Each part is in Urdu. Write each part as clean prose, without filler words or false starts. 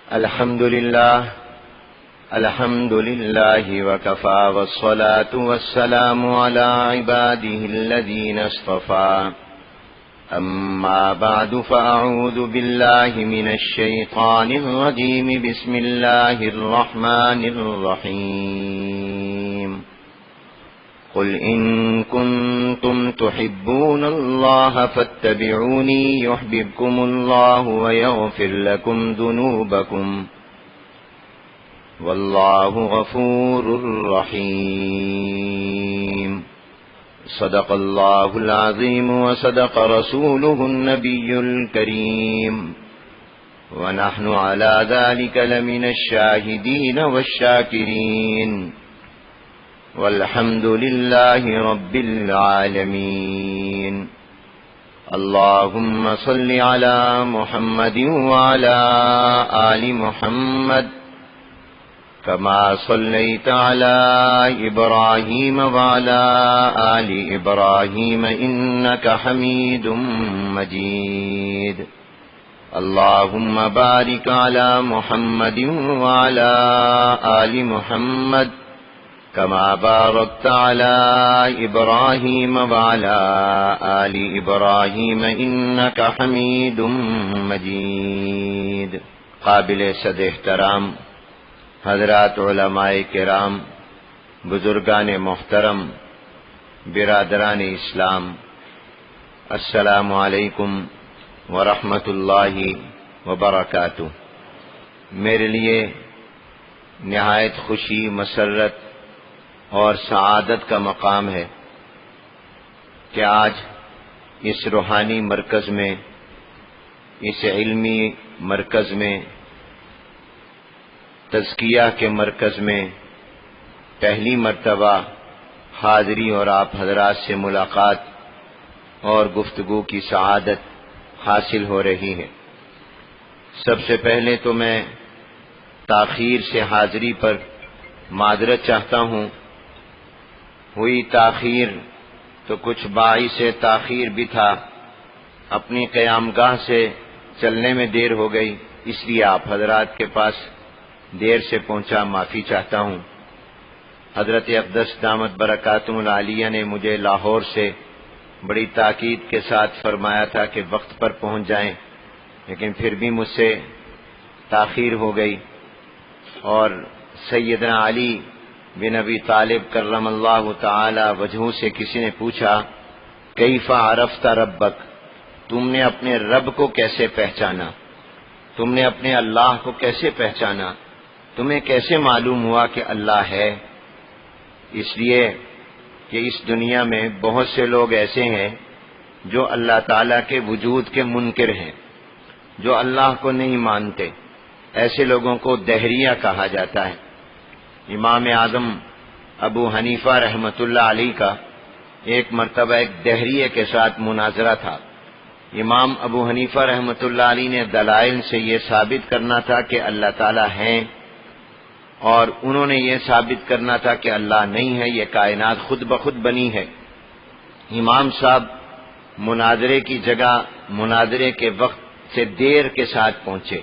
الحمد لله وكفى والصلاة والسلام على عباده الذين اصطفى أما بعد فأعوذ بالله من الشيطان الرجيم بسم الله الرحمن الرحيم قل إن كنتم تحبون الله فاتبعوني يحببكم الله ويغفر لكم ذنوبكم والله غفور رحيم صدق الله العظيم وصدق رسوله النبي الكريم ونحن على ذلك لمن الشاهدين والشاكرين والحمد لله رب العالمين اللهم صل على محمد وعلى آل محمد كما صليت على إبراهيم وعلى آل إبراهيم إنك حميد مجيد اللهم بارك على محمد وعلى آل محمد كما باركت على إبراهيم وعلى آل إبراهيم إنك حميد مجيد. قابل صد احترام حضرات علماء کرام، بزرگان محترم، برادران اسلام، السلام علیکم ورحمۃ اللہ وبرکاتہ. میرے لیے نہایت خوشی، مسرت اور سعادت کا مقام ہے کہ آج اس روحانی مرکز میں، اس علمی مرکز میں، تزکیہ کے مرکز میں پہلی مرتبہ حاضری اور آپ حضرات سے ملاقات اور گفتگو کی سعادت حاصل ہو رہی ہے. سب سے پہلے تو میں تاخیر سے حاضری پر معذرت چاہتا ہوں. ہوئی تاخیر تو کچھ باعث تاخیر بھی تھا، اپنی قیام گاہ سے چلنے میں دیر ہو گئی، اس لیے آپ حضرات کے پاس دیر سے پہنچا، معافی چاہتا ہوں. حضرت اقدس دامت برکاتہم العالیہ نے مجھے لاہور سے بڑی تاکید کے ساتھ فرمایا تھا کہ وقت پر پہنچ جائیں، لیکن پھر بھی مجھ سے تاخیر ہو گئی. اور سیدنا علی بن ابی طالب کرم اللہ تعالی وجہہ سے کسی نے پوچھا کیف عرفت ربک، تم نے اپنے رب کو کیسے پہچانا، تم نے اپنے اللہ کو کیسے پہچانا، تمہیں کیسے معلوم ہوا کہ اللہ ہے؟ اس لیے کہ اس دنیا میں بہت سے لوگ ایسے ہیں جو اللہ تعالیٰ کے وجود کے منکر ہیں، جو اللہ کو نہیں مانتے. ایسے لوگوں کو دہریہ کہا جاتا ہے. امام اعظم ابو حنیفہ رحمۃ اللہ علیہ کا ایک مرتبہ ایک دہریے کے ساتھ مناظرہ تھا. امام ابو حنیفہ رحمۃ اللہ علیہ نے دلائل سے یہ ثابت کرنا تھا کہ اللہ تعالیٰ ہیں، اور انہوں نے یہ ثابت کرنا تھا کہ اللہ نہیں ہے، یہ کائنات خود بخود بنی ہے. امام صاحب مناظرے کی جگہ مناظرے کے وقت سے دیر کے ساتھ پہنچے،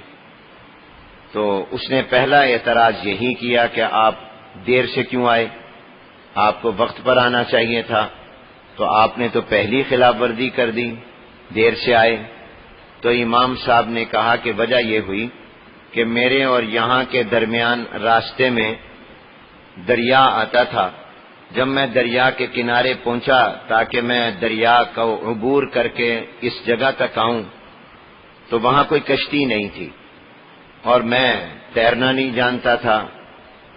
تو اس نے پہلا اعتراض یہی کیا کہ آپ دیر سے کیوں آئے، آپ کو وقت پر آنا چاہیے تھا. تو آپ نے تو پہلی خلاف ورزی کر دی، دیر سے آئے. تو امام صاحب نے کہا کہ وجہ یہ ہوئی کہ میرے اور یہاں کے درمیان راستے میں دریا آتا تھا. جب میں دریا کے کنارے پہنچا تاکہ میں دریا کو عبور کر کے اس جگہ تک آؤں، تو وہاں کوئی کشتی نہیں تھی، اور میں تیرنا نہیں جانتا تھا.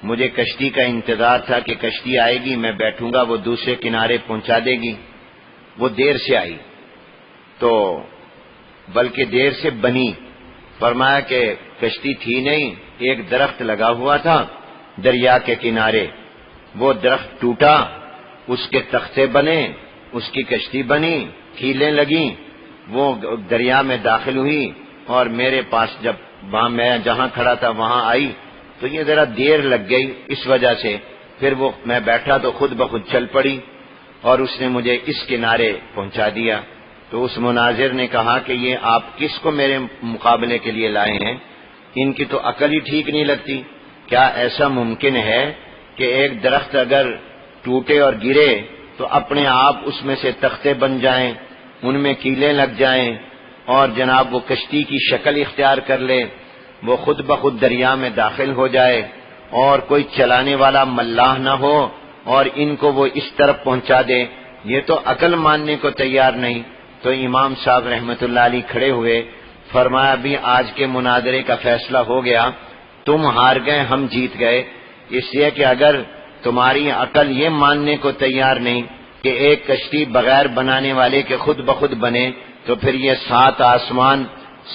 مجھے کشتی کا انتظار تھا کہ کشتی آئے گی، میں بیٹھوں گا، وہ دوسرے کنارے پہنچا دے گی. وہ دیر سے آئی، تو بلکہ دیر سے بنی. فرمایا کہ کشتی تھی نہیں، ایک درخت لگا ہوا تھا دریا کے کنارے، وہ درخت ٹوٹا، اس کے تختے بنے، اس کی کشتی بنی، کھیلیں لگیں، وہ دریا میں داخل ہوئی، اور میرے پاس جب وہاں میں جہاں کھڑا تھا وہاں آئی، تو یہ ذرا دیر لگ گئی. اس وجہ سے پھر وہ میں بیٹھا تو خود بخود چل پڑی، اور اس نے مجھے اس کنارے پہنچا دیا. تو اس مناظر نے کہا کہ یہ آپ کس کو میرے مقابلے کے لیے لائے ہیں؟ ان کی تو عقل ہی ٹھیک نہیں لگتی. کیا ایسا ممکن ہے کہ ایک درخت اگر ٹوٹے اور گرے تو اپنے آپ اس میں سے تختے بن جائیں، ان میں کیلیں لگ جائیں اور جناب وہ کشتی کی شکل اختیار کر لے، وہ خود بخود دریا میں داخل ہو جائے اور کوئی چلانے والا ملاح نہ ہو اور ان کو وہ اس طرف پہنچا دے؟ یہ تو عقل ماننے کو تیار نہیں. تو امام صاحب رحمت اللہ علیہ کھڑے ہوئے، فرمایا بھی آج کے مناظرے کا فیصلہ ہو گیا، تم ہار گئے ہم جیت گئے. اس لیے کہ اگر تمہاری عقل یہ ماننے کو تیار نہیں کہ ایک کشتی بغیر بنانے والے کے خود بخود بنے، تو پھر یہ 7 آسمان،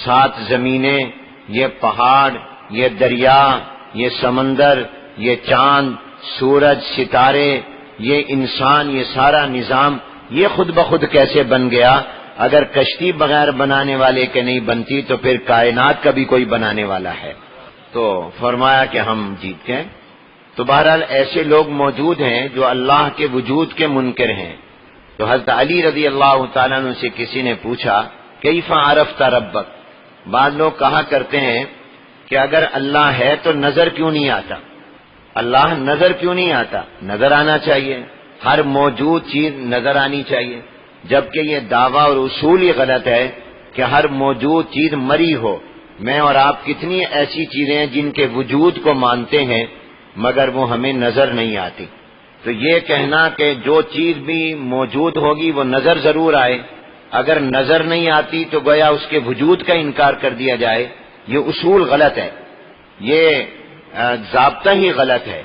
7 زمینیں، یہ پہاڑ، یہ دریا، یہ سمندر، یہ چاند، سورج، ستارے، یہ انسان، یہ سارا نظام یہ خود بخود کیسے بن گیا؟ اگر کشتی بغیر بنانے والے کے نہیں بنتی تو پھر کائنات کا بھی کوئی بنانے والا ہے. تو فرمایا کہ ہم جیت گئے. تو بہرحال ایسے لوگ موجود ہیں جو اللہ کے وجود کے منکر ہیں. تو حضرت علی رضی اللہ تعالیٰ عنہ سے کسی نے پوچھا کیف عرفت ربک؟ بعض لوگ کہا کرتے ہیں کہ اگر اللہ ہے تو نظر کیوں نہیں آتا؟ اللہ نظر کیوں نہیں آتا؟ نظر آنا چاہیے، ہر موجود چیز نظر آنی چاہیے. جبکہ یہ دعویٰ اور اصول ہی غلط ہے کہ ہر موجود چیز مری ہو. میں اور آپ کتنی ایسی چیزیں ہیں جن کے وجود کو مانتے ہیں مگر وہ ہمیں نظر نہیں آتی. تو یہ کہنا کہ جو چیز بھی موجود ہوگی وہ نظر ضرور آئے، اگر نظر نہیں آتی تو گویا اس کے وجود کا انکار کر دیا جائے، یہ اصول غلط ہے، یہ ضابطہ ہی غلط ہے.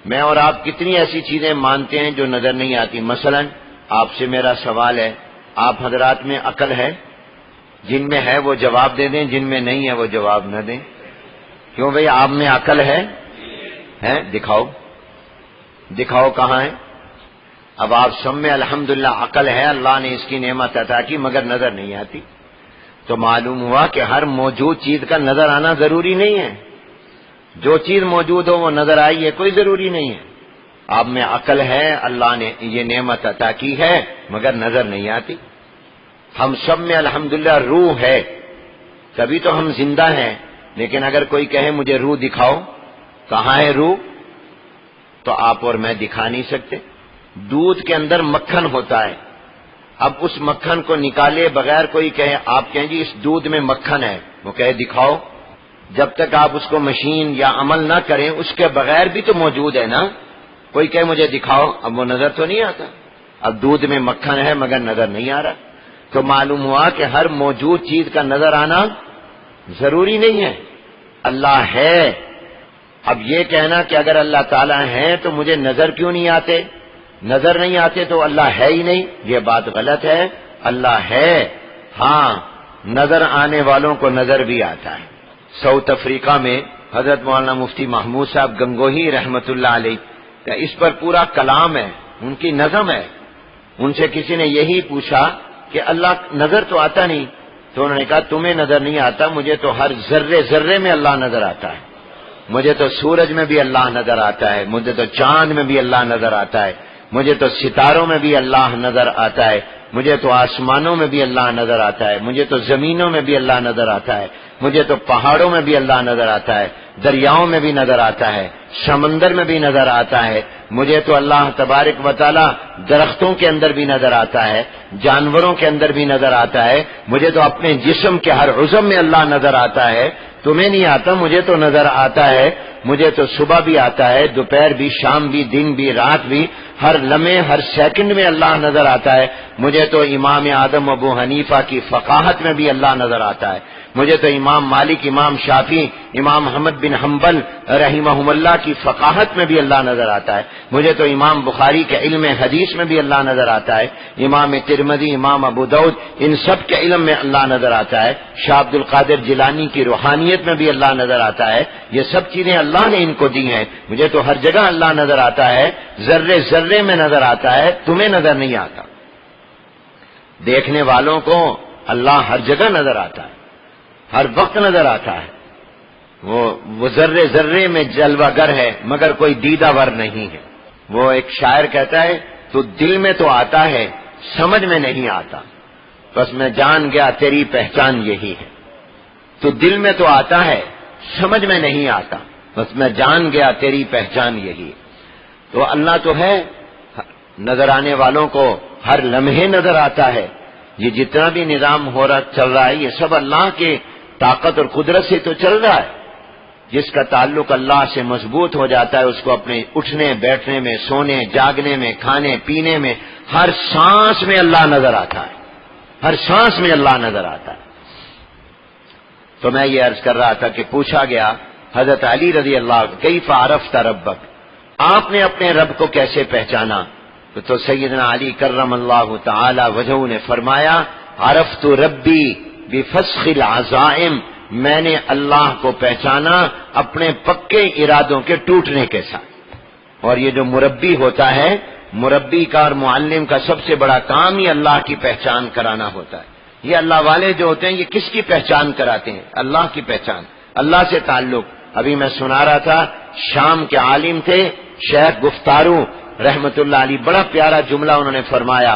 میں اور آپ کتنی ایسی چیزیں مانتے ہیں جو نظر نہیں آتی. مثلا آپ سے میرا سوال ہے، آپ حضرات میں عقل ہے؟ جن میں ہے وہ جواب دے دیں، جن میں نہیں ہے وہ جواب نہ دیں. کیوں بھئی آپ میں عقل ہے؟ دکھاؤ دکھاؤ کہاں ہے؟ اب آپ سب میں الحمدللہ عقل ہے، اللہ نے اس کی نعمت عطا کی، مگر نظر نہیں آتی. تو معلوم ہوا کہ ہر موجود چیز کا نظر آنا ضروری نہیں ہے. جو چیز موجود ہو وہ نظر آئی یہ کوئی ضروری نہیں ہے. آپ میں عقل ہے، اللہ نے یہ نعمت عطا کی ہے، مگر نظر نہیں آتی. ہم سب میں الحمدللہ روح ہے، تبھی تو ہم زندہ ہیں. لیکن اگر کوئی کہے مجھے روح دکھاؤ، کہاں ہے روح؟ تو آپ اور میں دکھا نہیں سکتے. دودھ کے اندر مکھن ہوتا ہے، اب اس مکھن کو نکالے بغیر کوئی کہے، آپ کہیں جی اس دودھ میں مکھن ہے، وہ کہے دکھاؤ، جب تک آپ اس کو مشین یا عمل نہ کریں اس کے بغیر بھی تو موجود ہے نا. کوئی کہے مجھے دکھاؤ، اب وہ نظر تو نہیں آتا. اب دودھ میں مکھن ہے مگر نظر نہیں آ رہا. تو معلوم ہوا کہ ہر موجود چیز کا نظر آنا ضروری نہیں ہے. اللہ ہے. اب یہ کہنا کہ اگر اللہ تعالیٰ ہے تو مجھے نظر کیوں نہیں آتے؟ نظر نہیں آتے تو اللہ ہے ہی نہیں، یہ بات غلط ہے. اللہ ہے، ہاں نظر آنے والوں کو نظر بھی آتا ہے. ساؤتھ افریقہ میں حضرت مولانا مفتی محمود صاحب گنگوہی رحمت اللہ علیہ، اس پر پورا کلام ہے، ان کی نظم ہے. ان سے کسی نے یہی پوچھا کہ اللہ نظر تو آتا نہیں، تو انہوں نے کہا تمہیں نظر نہیں آتا، مجھے تو ہر ذرے ذرے میں اللہ نظر آتا ہے. مجھے تو سورج میں بھی اللہ نظر آتا ہے، مجھے تو چاند میں بھی اللہ نظر آتا ہے، مجھے تو ستاروں میں بھی اللہ نظر آتا ہے، مجھے تو آسمانوں میں بھی اللہ نظر آتا ہے، مجھے تو زمینوں میں بھی اللہ نظر آتا ہے، مجھے تو پہاڑوں میں بھی اللہ نظر آتا ہے، دریاؤں میں بھی نظر آتا ہے، سمندر میں بھی نظر آتا ہے. مجھے تو اللہ تبارک و تعالی درختوں کے اندر بھی نظر آتا ہے، جانوروں کے اندر بھی نظر آتا ہے. مجھے تو اپنے جسم کے ہر عضو میں اللہ نظر آتا ہے. تمہیں نہیں آتا، مجھے تو نظر آتا ہے. مجھے تو صبح بھی آتا ہے، دوپہر بھی، شام بھی، دن بھی، رات بھی، ہر لمحے ہر سیکنڈ میں اللہ نظر آتا ہے. مجھے تو امام اعظم ابو حنیفہ کی فقاہت میں بھی اللہ نظر آتا ہے. مجھے تو امام مالک، امام شافعی، امام احمد بن حنبل رحمہم اللہ کی فقاہت میں بھی اللہ نظر آتا ہے. مجھے تو امام بخاری کے علم حدیث میں بھی اللہ نظر آتا ہے، امام ترمذی، امام ابو داؤد، ان سب کے علم میں اللہ نظر آتا ہے. شاہ عبد القادر جیلانی کی روحانیت میں بھی اللہ نظر آتا ہے. یہ سب چیزیں اللہ نے ان کو دی ہیں. مجھے تو ہر جگہ اللہ نظر آتا ہے، ذرے ذرے میں نظر آتا ہے. تمہیں نظر نہیں آتا. دیکھنے والوں کو اللہ ہر جگہ نظر آتا ہے، ہر وقت نظر آتا ہے. وہ ذرے ذرے میں جلوہ گر ہے مگر کوئی دیدہ ور نہیں ہے. وہ ایک شاعر کہتا ہے تو دل میں تو آتا ہے، سمجھ میں نہیں آتا. بس میں جان گیا تیری پہچان یہی ہے. تو دل میں تو آتا ہے سمجھ میں نہیں آتا، بس میں جان گیا تیری پہچان یہی۔ تو اللہ تو ہے، نظر آنے والوں کو ہر لمحے نظر آتا ہے۔ یہ جتنا بھی نظام ہو رہا چل رہا ہے یہ سب اللہ کے طاقت اور قدرت سے تو چل رہا ہے۔ جس کا تعلق اللہ سے مضبوط ہو جاتا ہے اس کو اپنے اٹھنے بیٹھنے میں، سونے جاگنے میں، کھانے پینے میں، ہر سانس میں اللہ نظر آتا ہے، ہر سانس میں اللہ نظر آتا ہے۔ تو میں یہ عرض کر رہا تھا کہ پوچھا گیا حضرت علی رضی اللہ کیف عرفت ربک، آپ نے اپنے رب کو کیسے پہچانا؟ تو سیدنا علی کرم اللہ تعالی وجہہ نے فرمایا عرفت ربی بفسخ العزائم، میں نے اللہ کو پہچانا اپنے پکے ارادوں کے ٹوٹنے کے ساتھ۔ اور یہ جو مربی ہوتا ہے، مربی کا اور معلم کا سب سے بڑا کام ہی اللہ کی پہچان کرانا ہوتا ہے۔ یہ اللہ والے جو ہوتے ہیں یہ کس کی پہچان کراتے ہیں؟ اللہ کی پہچان، اللہ سے تعلق۔ ابھی میں سنا رہا تھا، شام کے عالم تھے شیخ گفتارو رحمت اللہ علیہ، بڑا پیارا جملہ انہوں نے فرمایا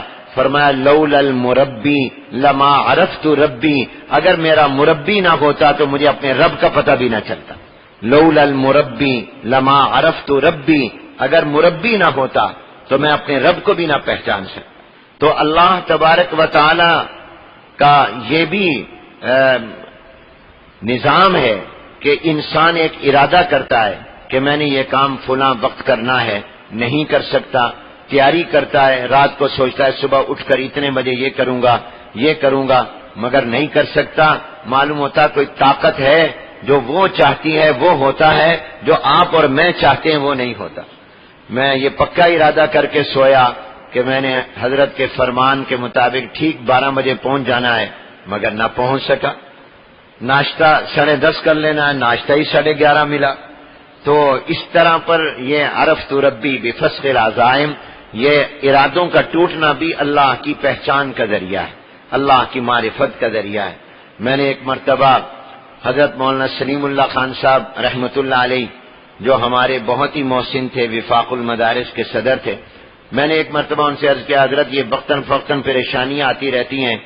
لولا المربی لما عرفت ربی، اگر میرا مربی نہ ہوتا تو مجھے اپنے رب کا پتہ بھی نہ چلتا۔ لولا المربی لما عرفت ربی، اگر مربی نہ ہوتا تو میں اپنے رب کو بھی نہ پہچان سکتا۔ تو اللہ تبارک و تعالی کا یہ بھی نظام ہے کہ انسان ایک ارادہ کرتا ہے کہ میں نے یہ کام فلاں وقت کرنا ہے، نہیں کر سکتا، تیاری کرتا ہے، رات کو سوچتا ہے صبح اٹھ کر اتنے بجے یہ کروں گا، مگر نہیں کر سکتا۔ معلوم ہوتا کوئی طاقت ہے جو وہ چاہتی ہے وہ ہوتا ہے، جو آپ اور میں چاہتے ہیں وہ نہیں ہوتا۔ میں یہ پکا ارادہ کر کے سویا کہ میں نے حضرت کے فرمان کے مطابق ٹھیک 12 بجے پہنچ جانا ہے، مگر نہ پہنچ سکا۔ ناشتہ 10:30 کر لینا ہے، ناشتہ ہی 11:30 ملا۔ تو اس طرح پر یہ عرفت ربی بفسخ العزائم، یہ ارادوں کا ٹوٹنا بھی اللہ کی پہچان کا ذریعہ ہے، اللہ کی معرفت کا ذریعہ ہے۔ میں نے ایک مرتبہ حضرت مولانا سلیم اللہ خان صاحب رحمت اللہ علیہ، جو ہمارے بہت ہی محسن تھے، وفاق المدارس کے صدر تھے، میں نے ایک مرتبہ ان سے عرض کیا حضرت یہ وقتاً فوقتاً پریشانیاں آتی رہتی ہیں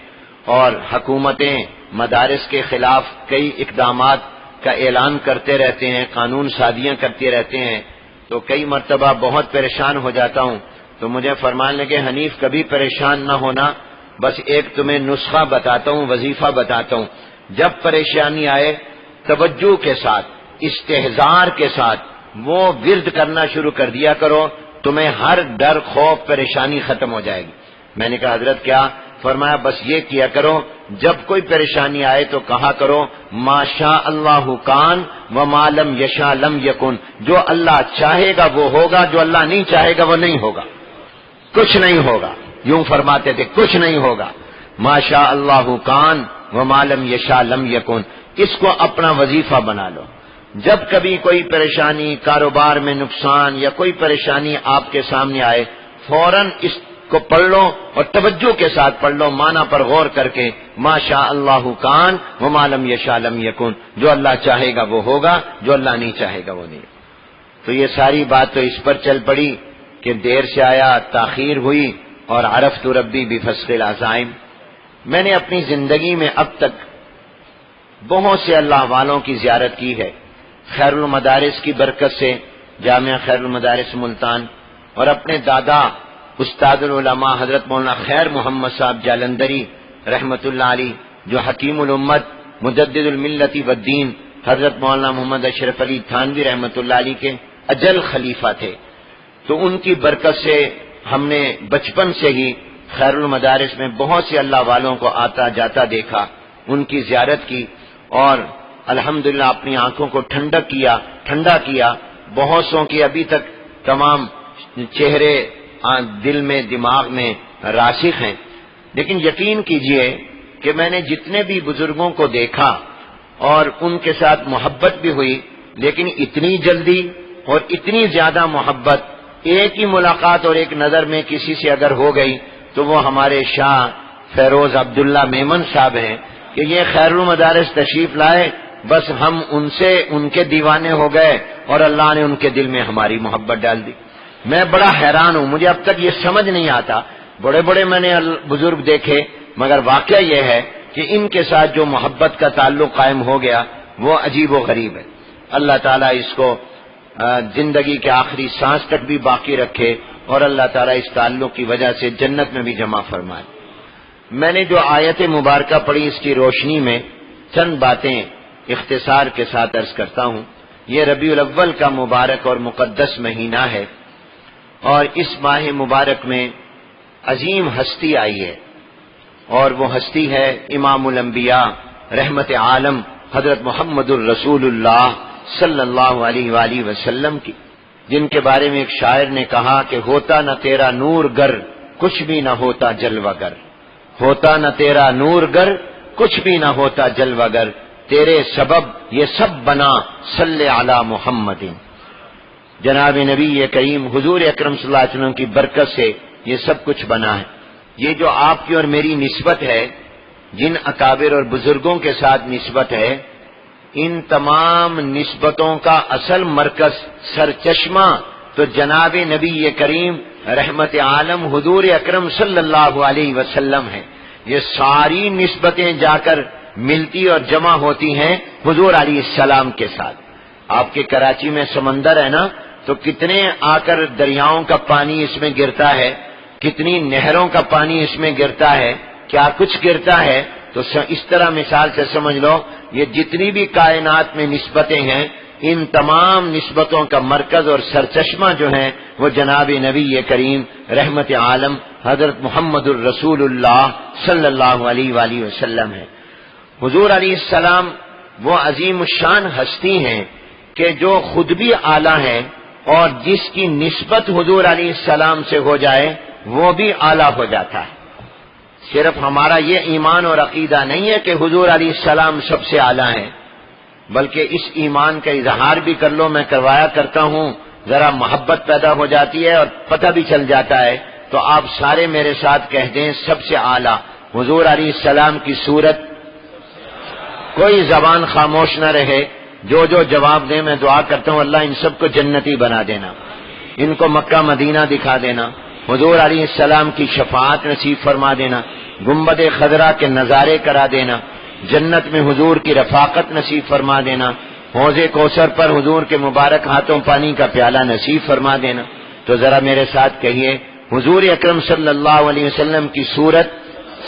اور حکومتیں مدارس کے خلاف کئی اقدامات کا اعلان کرتے رہتے ہیں، قانون سازیاں کرتے رہتے ہیں، تو کئی مرتبہ بہت پریشان ہو جاتا ہوں۔ تو مجھے فرمان لگے حنیف کبھی پریشان نہ ہونا، بس ایک تمہیں نسخہ بتاتا ہوں، وظیفہ بتاتا ہوں، جب پریشانی آئے توجہ کے ساتھ، استحضار کے ساتھ وہ ورد کرنا شروع کر دیا کرو، تمہیں ہر ڈر خوف پریشانی ختم ہو جائے گی۔ میں نے کہا حضرت کیا؟ فرمایا بس یہ کیا کرو جب کوئی پریشانی آئے تو کہا کرو ما شاء اللہ کان وما لم یشاء لم یکن، جو اللہ چاہے گا وہ ہوگا، جو اللہ نہیں چاہے گا وہ نہیں ہوگا، کچھ نہیں ہوگا۔ یوں فرماتے تھے کچھ نہیں ہوگا، ما شاء اللہ کان وما لم یشاء لم یکن۔ اس کو اپنا وظیفہ بنا لو، جب کبھی کوئی پریشانی، کاروبار میں نقصان یا کوئی پریشانی آپ کے سامنے آئے، فوراً اس کو پڑھ لو اور توجہ کے ساتھ پڑھ لو، معنی پر غور کر کے، ما شاء اللہ کان وما لم یشاء لم یکن، جو اللہ چاہے گا وہ ہوگا، جو اللہ نہیں چاہے گا وہ نہیں۔ تو یہ ساری بات تو اس پر چل پڑی کہ دیر سے آیا، تاخیر ہوئی، اور عرفت ربی بفسخ العزائم۔ میں نے اپنی زندگی میں اب تک بہت سے اللہ والوں کی زیارت کی ہے، خیر المدارس کی برکت سے، جامعہ خیر المدارس ملتان، اور اپنے دادا استاد العلماء حضرت مولانا خیر محمد صاحب جالندری رحمت اللہ علیہ، جو حکیم الامت مجدد الملت والدین حضرت مولانا محمد اشرف علی تھانوی رحمت اللہ علیہ کے اجل خلیفہ تھے۔ تو ان کی برکت سے ہم نے بچپن سے ہی خیر المدارس میں بہت سے اللہ والوں کو آتا جاتا دیکھا، ان کی زیارت کی، اور الحمدللہ اپنی آنکھوں کو ٹھنڈا کیا۔ بہت سو کے ابھی تک تمام چہرے دل میں دماغ میں راسخ ہیں، لیکن یقین کیجئے کہ میں نے جتنے بھی بزرگوں کو دیکھا اور ان کے ساتھ محبت بھی ہوئی، لیکن اتنی جلدی اور اتنی زیادہ محبت ایک ہی ملاقات اور ایک نظر میں کسی سے اگر ہو گئی تو وہ ہمارے شاہ فیروز عبداللہ میمن صاحب ہیں کہ یہ خیر المدارس تشریف لائے، بس ہم ان کے دیوانے ہو گئے اور اللہ نے ان کے دل میں ہماری محبت ڈال دی۔ میں بڑا حیران ہوں، مجھے اب تک یہ سمجھ نہیں آتا، بڑے بڑے میں نے بزرگ دیکھے، مگر واقعہ یہ ہے کہ ان کے ساتھ جو محبت کا تعلق قائم ہو گیا وہ عجیب و غریب ہے. اللہ تعالیٰ اس کو زندگی کے آخری سانس تک بھی باقی رکھے اور اللہ تعالیٰ اس تعلق کی وجہ سے جنت میں بھی جمع فرمائے. میں نے جو آیت مبارکہ پڑھی اس کی روشنی میں چند باتیں اختصار کے ساتھ عرض کرتا ہوں. یہ ربیع الاول کا مبارک اور مقدس مہینہ ہے اور اس ماہ مبارک میں عظیم ہستی آئی ہے اور وہ ہستی ہے امام الانبیاء رحمت عالم حضرت محمد الرسول اللہ صلی اللہ علیہ وآلہ وسلم کی، جن کے بارے میں ایک شاعر نے کہا کہ ہوتا نہ تیرا نور گر کچھ بھی نہ ہوتا جلوہ گر، ہوتا نہ تیرا نور گر کچھ بھی نہ ہوتا جلوہ گر، تیرے سبب یہ سب بنا صلی علی محمد. جناب نبی کریم حضور اکرم صلی اللہ علیہ وسلم کی برکت سے یہ سب کچھ بنا ہے. یہ جو آپ کی اور میری نسبت ہے، جن اکابر اور بزرگوں کے ساتھ نسبت ہے، ان تمام نسبتوں کا اصل مرکز سرچشمہ تو جناب نبی کریم رحمت عالم حضور اکرم صلی اللہ علیہ وسلم ہے. یہ ساری نسبتیں جا کر ملتی اور جمع ہوتی ہیں حضور علیہ السلام کے ساتھ. آپ کے کراچی میں سمندر ہے نا، تو کتنے آ کر دریاؤں کا پانی اس میں گرتا ہے، کتنی نہروں کا پانی اس میں گرتا ہے، کیا کچھ گرتا ہے. تو اس طرح مثال سے سمجھ لو یہ جتنی بھی کائنات میں نسبتیں ہیں، ان تمام نسبتوں کا مرکز اور سرچشمہ جو ہیں وہ جناب نبی کریم رحمت عالم حضرت محمد الرسول اللہ صلی اللہ علیہ وآلہ وسلم ہے. حضور علیہ السلام وہ عظیم الشان ہستی ہیں کہ جو خود بھی اعلیٰ ہیں اور جس کی نسبت حضور علیہ السلام سے ہو جائے وہ بھی اعلیٰ ہو جاتا ہے. صرف ہمارا یہ ایمان اور عقیدہ نہیں ہے کہ حضور علیہ السلام سب سے اعلیٰ ہیں، بلکہ اس ایمان کا اظہار بھی کر لو، میں کروایا کرتا ہوں، ذرا محبت پیدا ہو جاتی ہے اور پتہ بھی چل جاتا ہے. تو آپ سارے میرے ساتھ کہہ دیں سب سے اعلیٰ حضور علیہ السلام کی صورت. کوئی زبان خاموش نہ رہے، جو جواب دیں میں دعا کرتا ہوں اللہ ان سب کو جنتی بنا دینا، ان کو مکہ مدینہ دکھا دینا، حضور علیہ السلام کی شفاعت نصیب فرما دینا، گنبد خضرا کے نظارے کرا دینا، جنت میں حضور کی رفاقت نصیب فرما دینا، حوض کوثر پر حضور کے مبارک ہاتھوں پانی کا پیالہ نصیب فرما دینا. تو ذرا میرے ساتھ کہیے حضور اکرم صلی اللہ علیہ وسلم کی صورت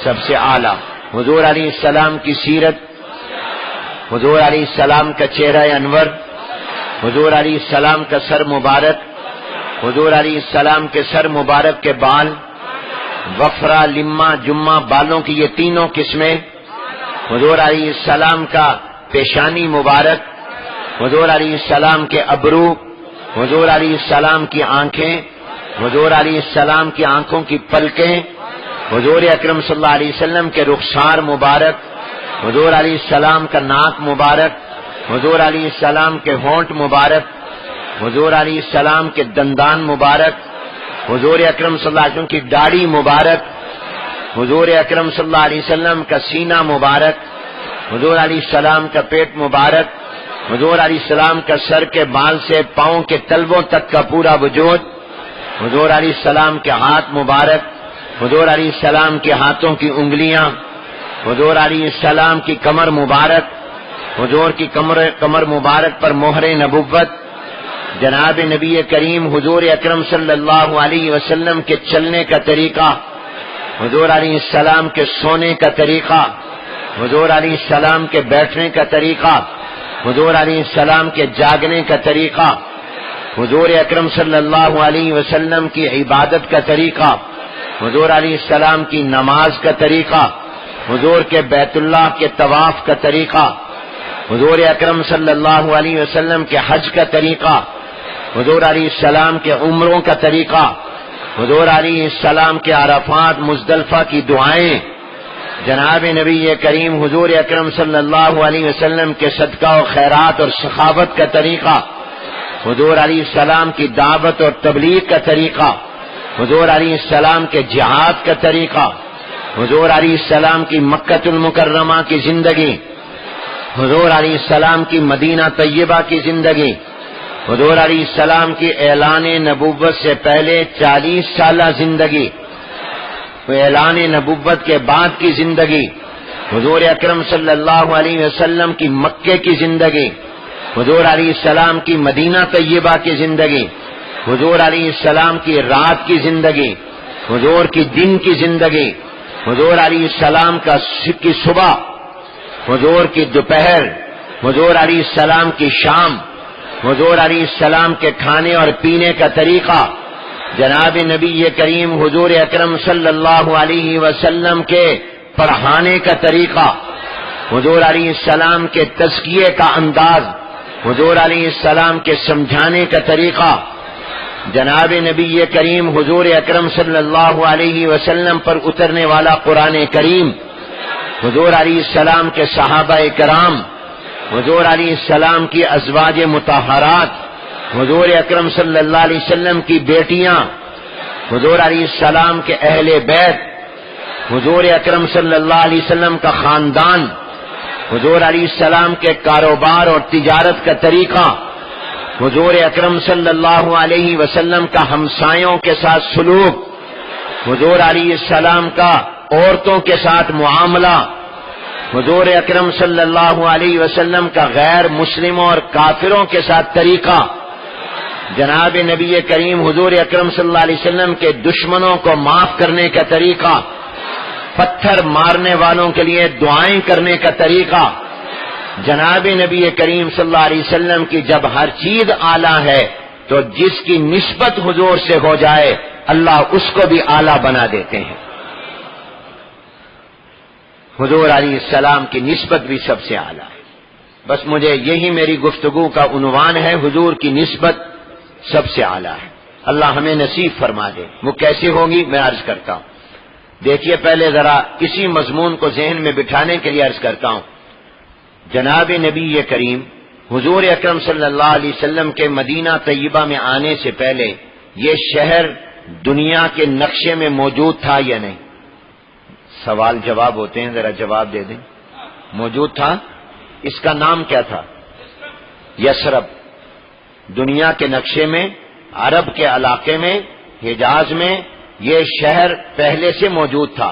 سب سے اعلیٰ، حضور علیہ السلام کی سیرت، حضور علیہ السلام کا چہرہ انور، حضور علیہ السلام کا سر مبارک، حضور علیہ السلام کے سر مبارک کے بال، وفرا لما جمہ بالوں کی یہ تینوں قسمیں، حضور علیہ السلام کا پیشانی مبارک، حضور علیہ السلام کے ابرو، حضور علیہ السلام کی آنکھیں، حضور علیہ السلام کی آنکھوں کی پلکیں، حضور اکرم صلی اللہ علیہ وسلم کے رخسار مبارک، حضور علیہ السلام کا ناک مبارک، حضور علیہ السلام کے ہونٹ مبارک، حضور علیہ السلام کے دندان مبارک، حضور اکرم صلی اللہ علیہ وسلم کی داڑھی مبارک، حضور اکرم صلی اللہ علیہ وسلم کا سینہ مبارک، حضور علیہ السلام کا پیٹ مبارک، حضور علیہ السلام کا سر کے بال سے پاؤں کے تلووں تک کا پورا وجود، حضور علیہ السلام کے ہاتھ مبارک، حضور علیہ السلام کے ہاتھوں کی انگلیاں، حضور علیہ السلام کی کمر مبارک، حضور کی کمر مبارک پر مہر نبوت، جناب نبی کریم حضور اکرم صلی اللہ علیہ وسلم کے چلنے کا طریقہ، حضور علیہ السلام کے سونے کا طریقہ، حضور علیہ السلام کے بیٹھنے کا طریقہ، حضور علیہ السلام کے جاگنے کا طریقہ، حضور اکرم صلی اللہ علیہ وسلم کی عبادت کا طریقہ، حضور علیہ السلام کی نماز کا طریقہ، حضور کے بیت اللہ کے طواف کا طریقہ، حضور اکرم صلی اللہ علیہ وسلم کے حج کا طریقہ، حضور علیہ السلام کے عمروں کا طریقہ، حضور علیہ السلام کے عرفات مزدلفہ کی دعائیں، جناب نبی کریم حضور اکرم صلی اللہ علیہ وسلم کے صدقہ و خیرات اور سخاوت کا طریقہ، حضور علیہ السلام کی دعوت اور تبلیغ کا طریقہ، حضور علیہ السلام کے جہاد کا طریقہ، حضور علیہ السلام کی مکہ المکرمہ کی زندگی، حضور علیہ السلام کی مدینہ طیبہ کی زندگی، حضور علیہ السلام کی اعلان نبوت سے پہلے 40 سالہ زندگی، اعلان نبوت کے بعد کی زندگی، حضور اکرم صلی اللہ علیہ وسلم کی مکے کی زندگی، حضور علیہ السلام کی مدینہ طیبہ کی زندگی، حضور علیہ السلام کی رات کی زندگی، حضور کی دن کی زندگی، حضور علیہ السلام کی صبح، حضور کی دوپہر، حضور علیہ السلام کی شام، حضور علیہ السلام کے کھانے اور پینے کا طریقہ، جناب نبی کریم حضور اکرم صلی اللہ علیہ وسلم کے پڑھانے کا طریقہ، حضور علیہ السلام کے تزکیے کا انداز، حضور علیہ السلام کے سمجھانے کا طریقہ، جناب نبی کریم حضور اکرم صلی اللہ علیہ وسلم پر اترنے والا قرآن کریم، حضور علیہ السلام کے صحابہ کرام، حضور علیہ السلام کی ازواج مطہرات، حضور اکرم صلی اللہ علیہ وسلم کی بیٹیاں، حضور علیہ السلام کے اہل بیت، حضور اکرم صلی اللہ علیہ وسلم کا خاندان، حضور علیہ السلام کے کاروبار اور تجارت کا طریقہ، حضور اکرم صلی اللہ علیہ وسلم کا ہمسایوں کے ساتھ سلوک، حضور علیہ السلام کا عورتوں کے ساتھ معاملہ، حضور اکرم صلی اللہ علیہ وسلم کا غیر مسلموں اور کافروں کے ساتھ طریقہ، جناب نبی کریم حضور اکرم صلی اللہ علیہ وسلم کے دشمنوں کو معاف کرنے کا طریقہ، پتھر مارنے والوں کے لیے دعائیں کرنے کا طریقہ، جناب نبی کریم صلی اللہ علیہ وسلم کی جب ہر چیز اعلیٰ ہے تو جس کی نسبت حضور سے ہو جائے اللہ اس کو بھی اعلیٰ بنا دیتے ہیں۔ حضور علیہ السلام کی نسبت بھی سب سے اعلیٰ ہے۔ بس مجھے یہی میری گفتگو کا عنوان ہے، حضور کی نسبت سب سے اعلیٰ ہے۔ اللہ ہمیں نصیب فرما دے۔ وہ کیسے ہوگی میں عرض کرتا ہوں۔ دیکھیے پہلے ذرا اسی مضمون کو ذہن میں بٹھانے کے لیے عرض کرتا ہوں۔ جناب نبی کریم حضور اکرم صلی اللہ علیہ وسلم کے مدینہ طیبہ میں آنے سے پہلے یہ شہر دنیا کے نقشے میں موجود تھا یا نہیں؟ سوال جواب ہوتے ہیں، ذرا جواب دے دیں۔ موجود تھا۔ اس کا نام کیا تھا؟ یثرب۔ دنیا کے نقشے میں، عرب کے علاقے میں، حجاز میں یہ شہر پہلے سے موجود تھا۔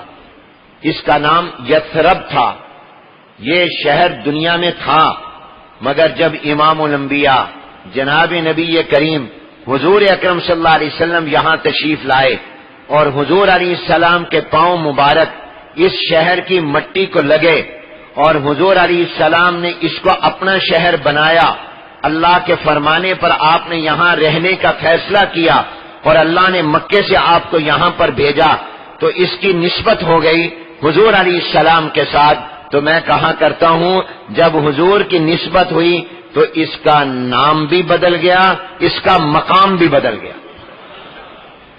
اس کا نام یثرب تھا۔ یہ شہر دنیا میں تھا، مگر جب امام الانبیاء جناب نبی کریم حضور اکرم صلی اللہ علیہ وسلم یہاں تشریف لائے اور حضور علیہ السلام کے پاؤں مبارک اس شہر کی مٹی کو لگے اور حضور علیہ السلام نے اس کو اپنا شہر بنایا، اللہ کے فرمانے پر آپ نے یہاں رہنے کا فیصلہ کیا اور اللہ نے مکے سے آپ کو یہاں پر بھیجا، تو اس کی نسبت ہو گئی حضور علیہ السلام کے ساتھ۔ تو میں کہا کرتا ہوں جب حضور کی نسبت ہوئی تو اس کا نام بھی بدل گیا، اس کا مقام بھی بدل گیا،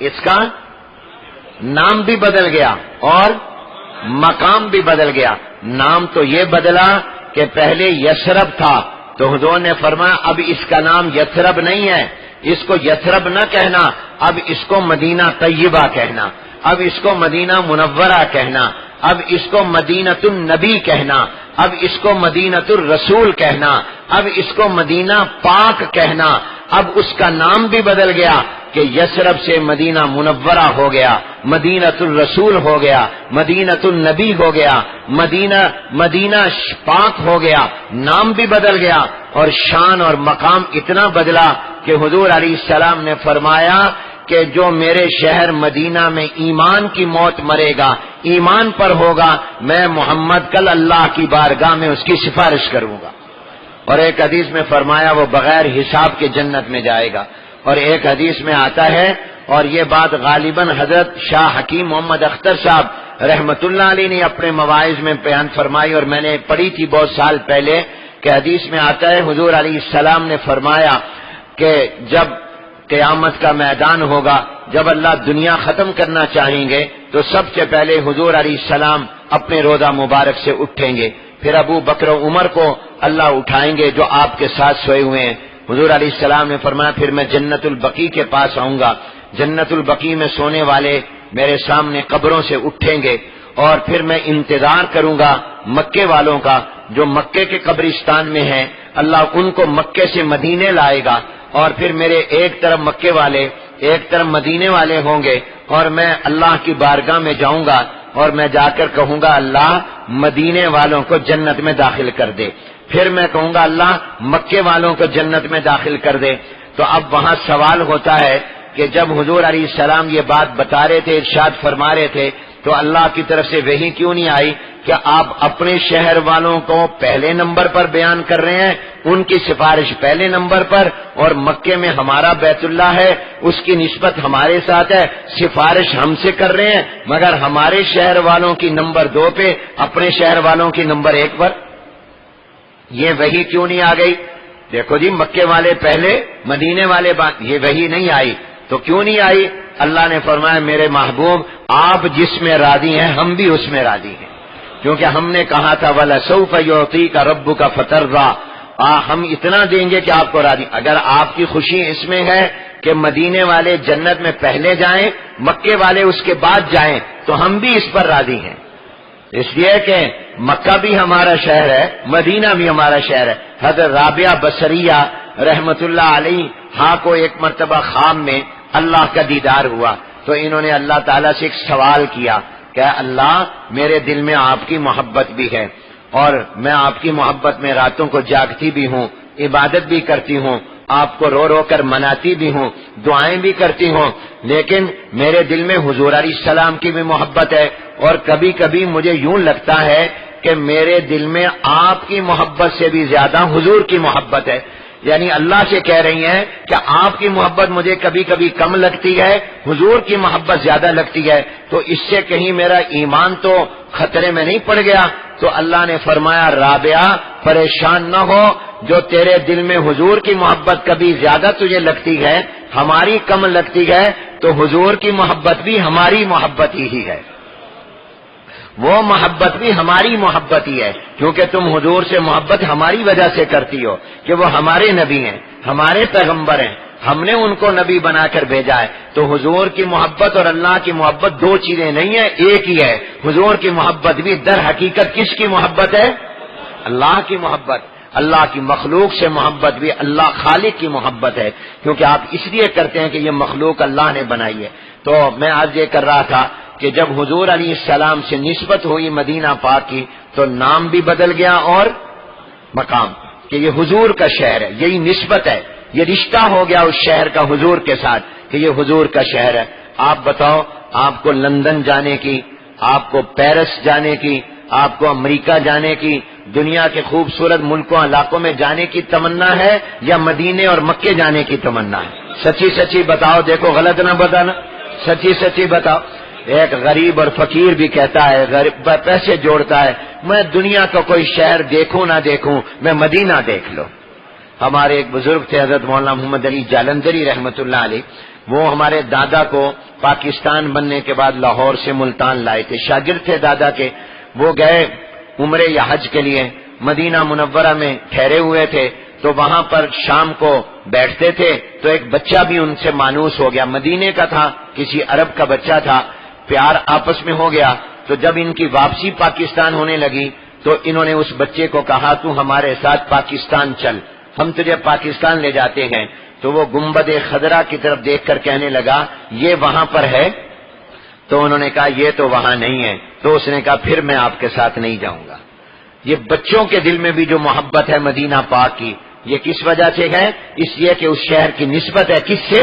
اس کا نام بھی بدل گیا اور مقام بھی بدل گیا۔ نام تو یہ بدلا کہ پہلے یثرب تھا تو حضور نے فرمایا اب اس کا نام یثرب نہیں ہے، اس کو یثرب نہ کہنا، اب اس کو مدینہ طیبہ کہنا، اب اس کو مدینہ منورہ کہنا، اب اس کو مدینۃ النبی کہنا، اب اس کو مدینۃ الرسول کہنا، اب اس کو مدینہ پاک کہنا۔ اب اس کا نام بھی بدل گیا کہ یثرب سے مدینہ منورہ ہو گیا، مدینۃ الرسول ہو گیا، مدینۃ النبی ہو گیا، مدینہ پاک ہو گیا، نام بھی بدل گیا اور شان اور مقام اتنا بدلا کہ حضور علیہ السلام نے فرمایا کہ جو میرے شہر مدینہ میں ایمان کی موت مرے گا، ایمان پر ہوگا، میں محمد کل اللہ کی بارگاہ میں اس کی سفارش کروں گا۔ اور ایک حدیث میں فرمایا وہ بغیر حساب کے جنت میں جائے گا، اور ایک حدیث میں آتا ہے، اور یہ بات غالباً حضرت شاہ حکیم محمد اختر صاحب رحمت اللہ علیہ نے اپنے مواعظ میں بیان فرمائی اور میں نے پڑھی تھی بہت سال پہلے، کہ حدیث میں آتا ہے حضور علیہ السلام نے فرمایا کہ جب قیامت کا میدان ہوگا، جب اللہ دنیا ختم کرنا چاہیں گے تو سب سے پہلے حضور علیہ السلام اپنے روضہ مبارک سے اٹھیں گے، پھر ابو بکر و عمر کو اللہ اٹھائیں گے جو آپ کے ساتھ سوئے ہوئے ہیں۔ حضور علیہ السلام نے فرمایا پھر میں جنت البقیع کے پاس آؤں گا، جنت البقیع میں سونے والے میرے سامنے قبروں سے اٹھیں گے، اور پھر میں انتظار کروں گا مکے والوں کا جو مکے کے قبرستان میں ہیں، اللہ ان کو مکے سے مدینے لائے گا، اور پھر میرے ایک طرف مکے والے ایک طرف مدینے والے ہوں گے، اور میں اللہ کی بارگاہ میں جاؤں گا اور میں جا کر کہوں گا اللہ مدینے والوں کو جنت میں داخل کر دے، پھر میں کہوں گا اللہ مکے والوں کو جنت میں داخل کر دے۔ تو اب وہاں سوال ہوتا ہے کہ جب حضور علیہ السلام یہ بات بتا رہے تھے، ارشاد فرما رہے تھے، تو اللہ کی طرف سے وحی کیوں نہیں آئی کہ آپ اپنے شہر والوں کو پہلے نمبر پر بیان کر رہے ہیں، ان کی سفارش پہلے نمبر پر، اور مکے میں ہمارا بیت اللہ ہے، اس کی نسبت ہمارے ساتھ ہے، سفارش ہم سے کر رہے ہیں، مگر ہمارے شہر والوں کی نمبر 2 پہ، اپنے شہر والوں کی نمبر 1 پر؟ یہ وحی کیوں نہیں آ گئی؟ دیکھو جی، مکے والے پہلے، مدینے والے بعد، یہ وحی نہیں آئی تو کیوں نہیں آئی؟ اللہ نے فرمایا میرے محبوب آپ جس میں راضی ہیں ہم بھی اس میں راضی ہیں، کیونکہ ہم نے کہا تھا وَلَسَوْفَ يُعْطِيكَ رَبُّكَ فَتَرْضَىٰ، ہم اتنا دیں گے کہ آپ کو راضی۔ اگر آپ کی خوشی اس میں ہے کہ مدینے والے جنت میں پہلے جائیں، مکے والے اس کے بعد جائیں، تو ہم بھی اس پر راضی ہیں، اس لیے کہ مکہ بھی ہمارا شہر ہے، مدینہ بھی ہمارا شہر ہے۔ حضرت رابعہ بصریہ رحمت اللہ علیہ ہاں کو ایک مرتبہ خواب میں اللہ کا دیدار ہوا، تو انہوں نے اللہ تعالیٰ سے ایک سوال کیا کہ اللہ میرے دل میں آپ کی محبت بھی ہے، اور میں آپ کی محبت میں راتوں کو جاگتی بھی ہوں، عبادت بھی کرتی ہوں، آپ کو رو رو کر مناتی بھی ہوں، دعائیں بھی کرتی ہوں، لیکن میرے دل میں حضور علیہ السلام کی بھی محبت ہے، اور کبھی کبھی مجھے یوں لگتا ہے کہ میرے دل میں آپ کی محبت سے بھی زیادہ حضور کی محبت ہے۔ یعنی اللہ سے کہہ رہی ہیں کہ آپ کی محبت مجھے کبھی کبھی کم لگتی ہے، حضور کی محبت زیادہ لگتی ہے، تو اس سے کہیں میرا ایمان تو خطرے میں نہیں پڑ گیا؟ تو اللہ نے فرمایا رابعہ پریشان نہ ہو، جو تیرے دل میں حضور کی محبت کبھی زیادہ تجھے لگتی ہے، ہماری کم لگتی ہے، تو حضور کی محبت بھی ہماری محبت ہی ہے، وہ محبت بھی ہماری محبت ہی ہے، کیونکہ تم حضور سے محبت ہماری وجہ سے کرتی ہو کہ وہ ہمارے نبی ہیں، ہمارے پیغمبر ہیں، ہم نے ان کو نبی بنا کر بھیجا ہے۔ تو حضور کی محبت اور اللہ کی محبت 2 چیزیں نہیں ہیں، ایک ہی ہے۔ حضور کی محبت بھی در حقیقت کس کی محبت ہے؟ اللہ کی محبت۔ اللہ کی مخلوق سے محبت بھی اللہ خالق کی محبت ہے، کیونکہ آپ اس لیے کرتے ہیں کہ یہ مخلوق اللہ نے بنائی ہے۔ تو میں آج یہ کر رہا تھا کہ جب حضور علیہ السلام سے نسبت ہوئی مدینہ پاک کی، تو نام بھی بدل گیا اور مقام، کہ یہ حضور کا شہر ہے، یہی نسبت ہے، یہ رشتہ ہو گیا اس شہر کا حضور کے ساتھ کہ یہ حضور کا شہر ہے۔ آپ بتاؤ، آپ کو لندن جانے کی، آپ کو پیرس جانے کی، آپ کو امریکہ جانے کی، دنیا کے خوبصورت ملکوں علاقوں میں جانے کی تمنا ہے یا مدینے اور مکے جانے کی تمنا ہے؟ سچی سچی بتاؤ، دیکھو غلط نہ بتانا، سچی سچی بتاؤ۔ ایک غریب اور فقیر بھی کہتا ہے، غریب پیسے جوڑتا ہے، میں دنیا کا کوئی شہر دیکھوں نہ دیکھوں، میں مدینہ دیکھ لو۔ ہمارے ایک بزرگ تھے حضرت مولانا محمد علی جالندھری رحمت اللہ علیہ، وہ ہمارے دادا کو پاکستان بننے کے بعد لاہور سے ملتان لائے تھے، شاگرد تھے دادا کے۔ وہ گئے عمرے یا حج کے لیے، مدینہ منورہ میں ٹھہرے ہوئے تھے، تو وہاں پر شام کو بیٹھتے تھے، تو ایک بچہ بھی ان سے مانوس ہو گیا، مدینے کا تھا، کسی عرب کا بچہ تھا، پیار آپس میں ہو گیا۔ تو جب ان کی واپسی پاکستان ہونے لگی تو انہوں نے اس بچے کو کہا تو ہمارے ساتھ پاکستان چل، ہم تجھے پاکستان لے جاتے ہیں۔ تو وہ گنبد خضرا کی طرف دیکھ کر کہنے لگا یہ وہاں پر ہے؟ تو انہوں نے کہا یہ تو وہاں نہیں ہے۔ تو اس نے کہا پھر میں آپ کے ساتھ نہیں جاؤں گا۔ یہ بچوں کے دل میں بھی جو محبت ہے مدینہ پاک کی، یہ کس وجہ سے ہے؟ اس لیے کہ اس شہر کی نسبت ہے کس سے؟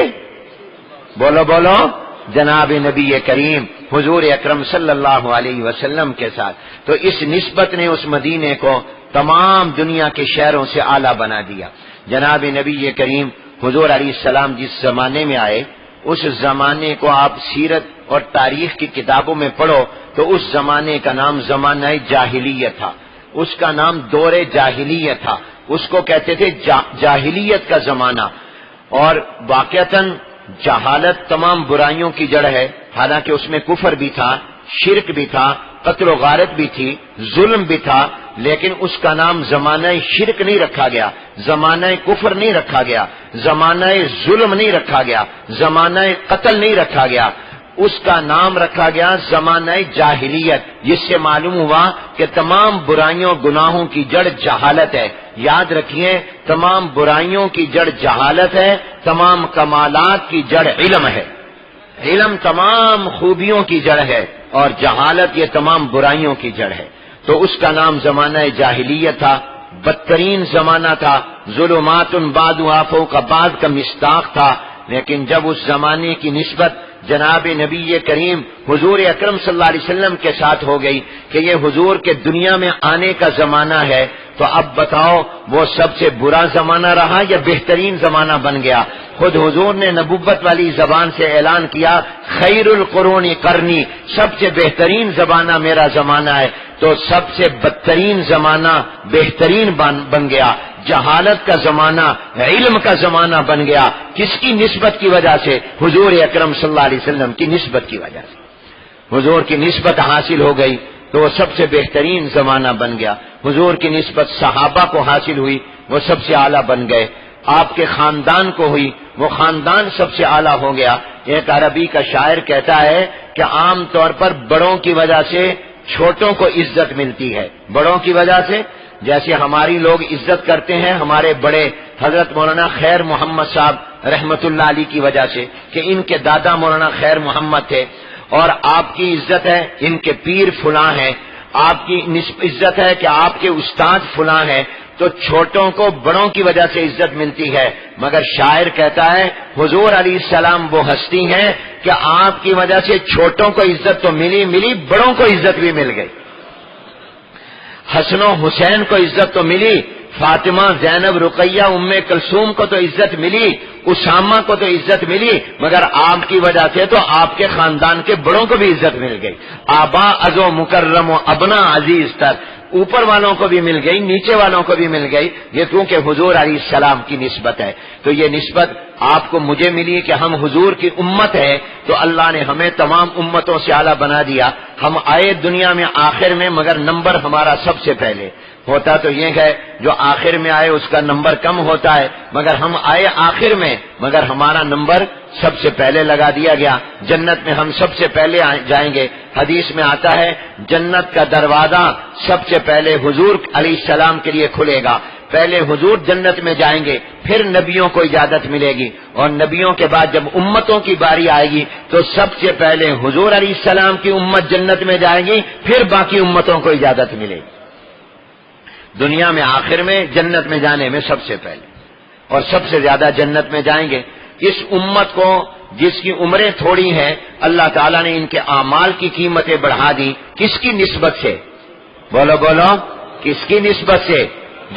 بولو بولو، جناب نبی کریم حضور اکرم صلی اللہ علیہ وسلم کے ساتھ۔ تو اس نسبت نے اس مدینے کو تمام دنیا کے شہروں سے اعلیٰ بنا دیا۔ جناب نبی کریم حضور علیہ السلام جس زمانے میں آئے، اس زمانے کو آپ سیرت اور تاریخ کی کتابوں میں پڑھو تو اس زمانے کا نام زمانہ جاہلیت تھا، اس کا نام دور جاہلیت تھا، اس کو کہتے تھے جاہلیت کا زمانہ۔ اور واقعتاً جہالت تمام برائیوں کی جڑ ہے، حالانکہ اس میں کفر بھی تھا، شرک بھی تھا، قتل و غارت بھی تھی، ظلم بھی تھا، لیکن اس کا نام زمانہ شرک نہیں رکھا گیا، زمانہ کفر نہیں رکھا گیا، زمانہ ظلم نہیں رکھا گیا، زمانہ قتل نہیں رکھا گیا، اس کا نام رکھا گیا زمانہ جاہلیت، جس سے معلوم ہوا کہ تمام برائیوں گناہوں کی جڑ جہالت ہے۔ یاد رکھیے، تمام برائیوں کی جڑ جہالت ہے، تمام کمالات کی جڑ علم ہے، علم تمام خوبیوں کی جڑ ہے۔ اور جہالت یہ تمام برائیوں کی جڑ ہے. تو اس کا نام زمانہ جاہلیت تھا، بدترین زمانہ تھا، ظلمات بعضها فوق بعض کا مصداق تھا. لیکن جب اس زمانے کی نسبت جناب نبی کریم حضور اکرم صلی اللہ علیہ وسلم کے ساتھ ہو گئی کہ یہ حضور کے دنیا میں آنے کا زمانہ ہے، تو اب بتاؤ وہ سب سے برا زمانہ رہا یا بہترین زمانہ بن گیا؟ خود حضور نے نبوت والی زبان سے اعلان کیا، خیر القرون قرنی، سب سے بہترین زمانہ میرا زمانہ ہے. تو سب سے بدترین زمانہ بہترین بن گیا، جہالت کا زمانہ علم کا زمانہ بن گیا. کس کی نسبت کی وجہ سے؟ حضور اکرم صلی اللہ علیہ وسلم کی نسبت کی وجہ سے. حضور کی نسبت حاصل ہو گئی تو وہ سب سے بہترین زمانہ بن گیا. حضور کی نسبت صحابہ کو حاصل ہوئی، وہ سب سے اعلیٰ بن گئے. آپ کے خاندان کو ہوئی، وہ خاندان سب سے اعلیٰ ہو گیا. ایک عربی کا شاعر کہتا ہے کہ عام طور پر بڑوں کی وجہ سے چھوٹوں کو عزت ملتی ہے. بڑوں کی وجہ سے جیسے ہماری لوگ عزت کرتے ہیں ہمارے بڑے حضرت مولانا خیر محمد صاحب رحمت اللہ علیہ کی وجہ سے کہ ان کے دادا مولانا خیر محمد تھے، اور آپ کی عزت ہے ان کے پیر فلاں ہیں، آپ کی عزت ہے کہ آپ کے استاد فلاں ہیں. تو چھوٹوں کو بڑوں کی وجہ سے عزت ملتی ہے. مگر شاعر کہتا ہے حضور علیہ السلام وہ ہستی ہیں کہ آپ کی وجہ سے چھوٹوں کو عزت تو ملی، بڑوں کو عزت بھی مل گئی. حسن و حسین کو عزت تو ملی، فاطمہ، زینب، رقیہ، ام کلثوم کو تو عزت ملی، اسامہ کو تو عزت ملی، مگر آپ کی وجہ سے تو آپ کے خاندان کے بڑوں کو بھی عزت مل گئی. آبا ازو مکرم و ابنا عزیز تر، اوپر والوں کو بھی مل گئی، نیچے والوں کو بھی مل گئی. یہ کیونکہ حضور علیہ السلام کی نسبت ہے. تو یہ نسبت آپ کو مجھے ملی کہ ہم حضور کی امت ہے، تو اللہ نے ہمیں تمام امتوں سے اعلیٰ بنا دیا. ہم آئے دنیا میں آخر میں، مگر نمبر ہمارا سب سے پہلے. ہوتا تو یہ ہے جو آخر میں آئے اس کا نمبر کم ہوتا ہے، مگر ہم آئے آخر میں، مگر ہمارا نمبر سب سے پہلے لگا دیا گیا. جنت میں ہم سب سے پہلے جائیں گے. حدیث میں آتا ہے جنت کا دروازہ سب سے پہلے حضور علیہ السلام کے لیے کھلے گا. پہلے حضور جنت میں جائیں گے، پھر نبیوں کو اجازت ملے گی، اور نبیوں کے بعد جب امتوں کی باری آئے گی تو سب سے پہلے حضور علیہ السلام کی امت جنت میں جائے گی، پھر باقی امتوں کو اجازت ملے گی. دنیا میں آخر میں، جنت میں جانے میں سب سے پہلے، اور سب سے زیادہ جنت میں جائیں گے. اس امت کو جس کی عمریں تھوڑی ہیں اللہ تعالیٰ نے ان کے اعمال کی قیمتیں بڑھا دی. کس کی نسبت سے؟ بولو کس کی نسبت سے؟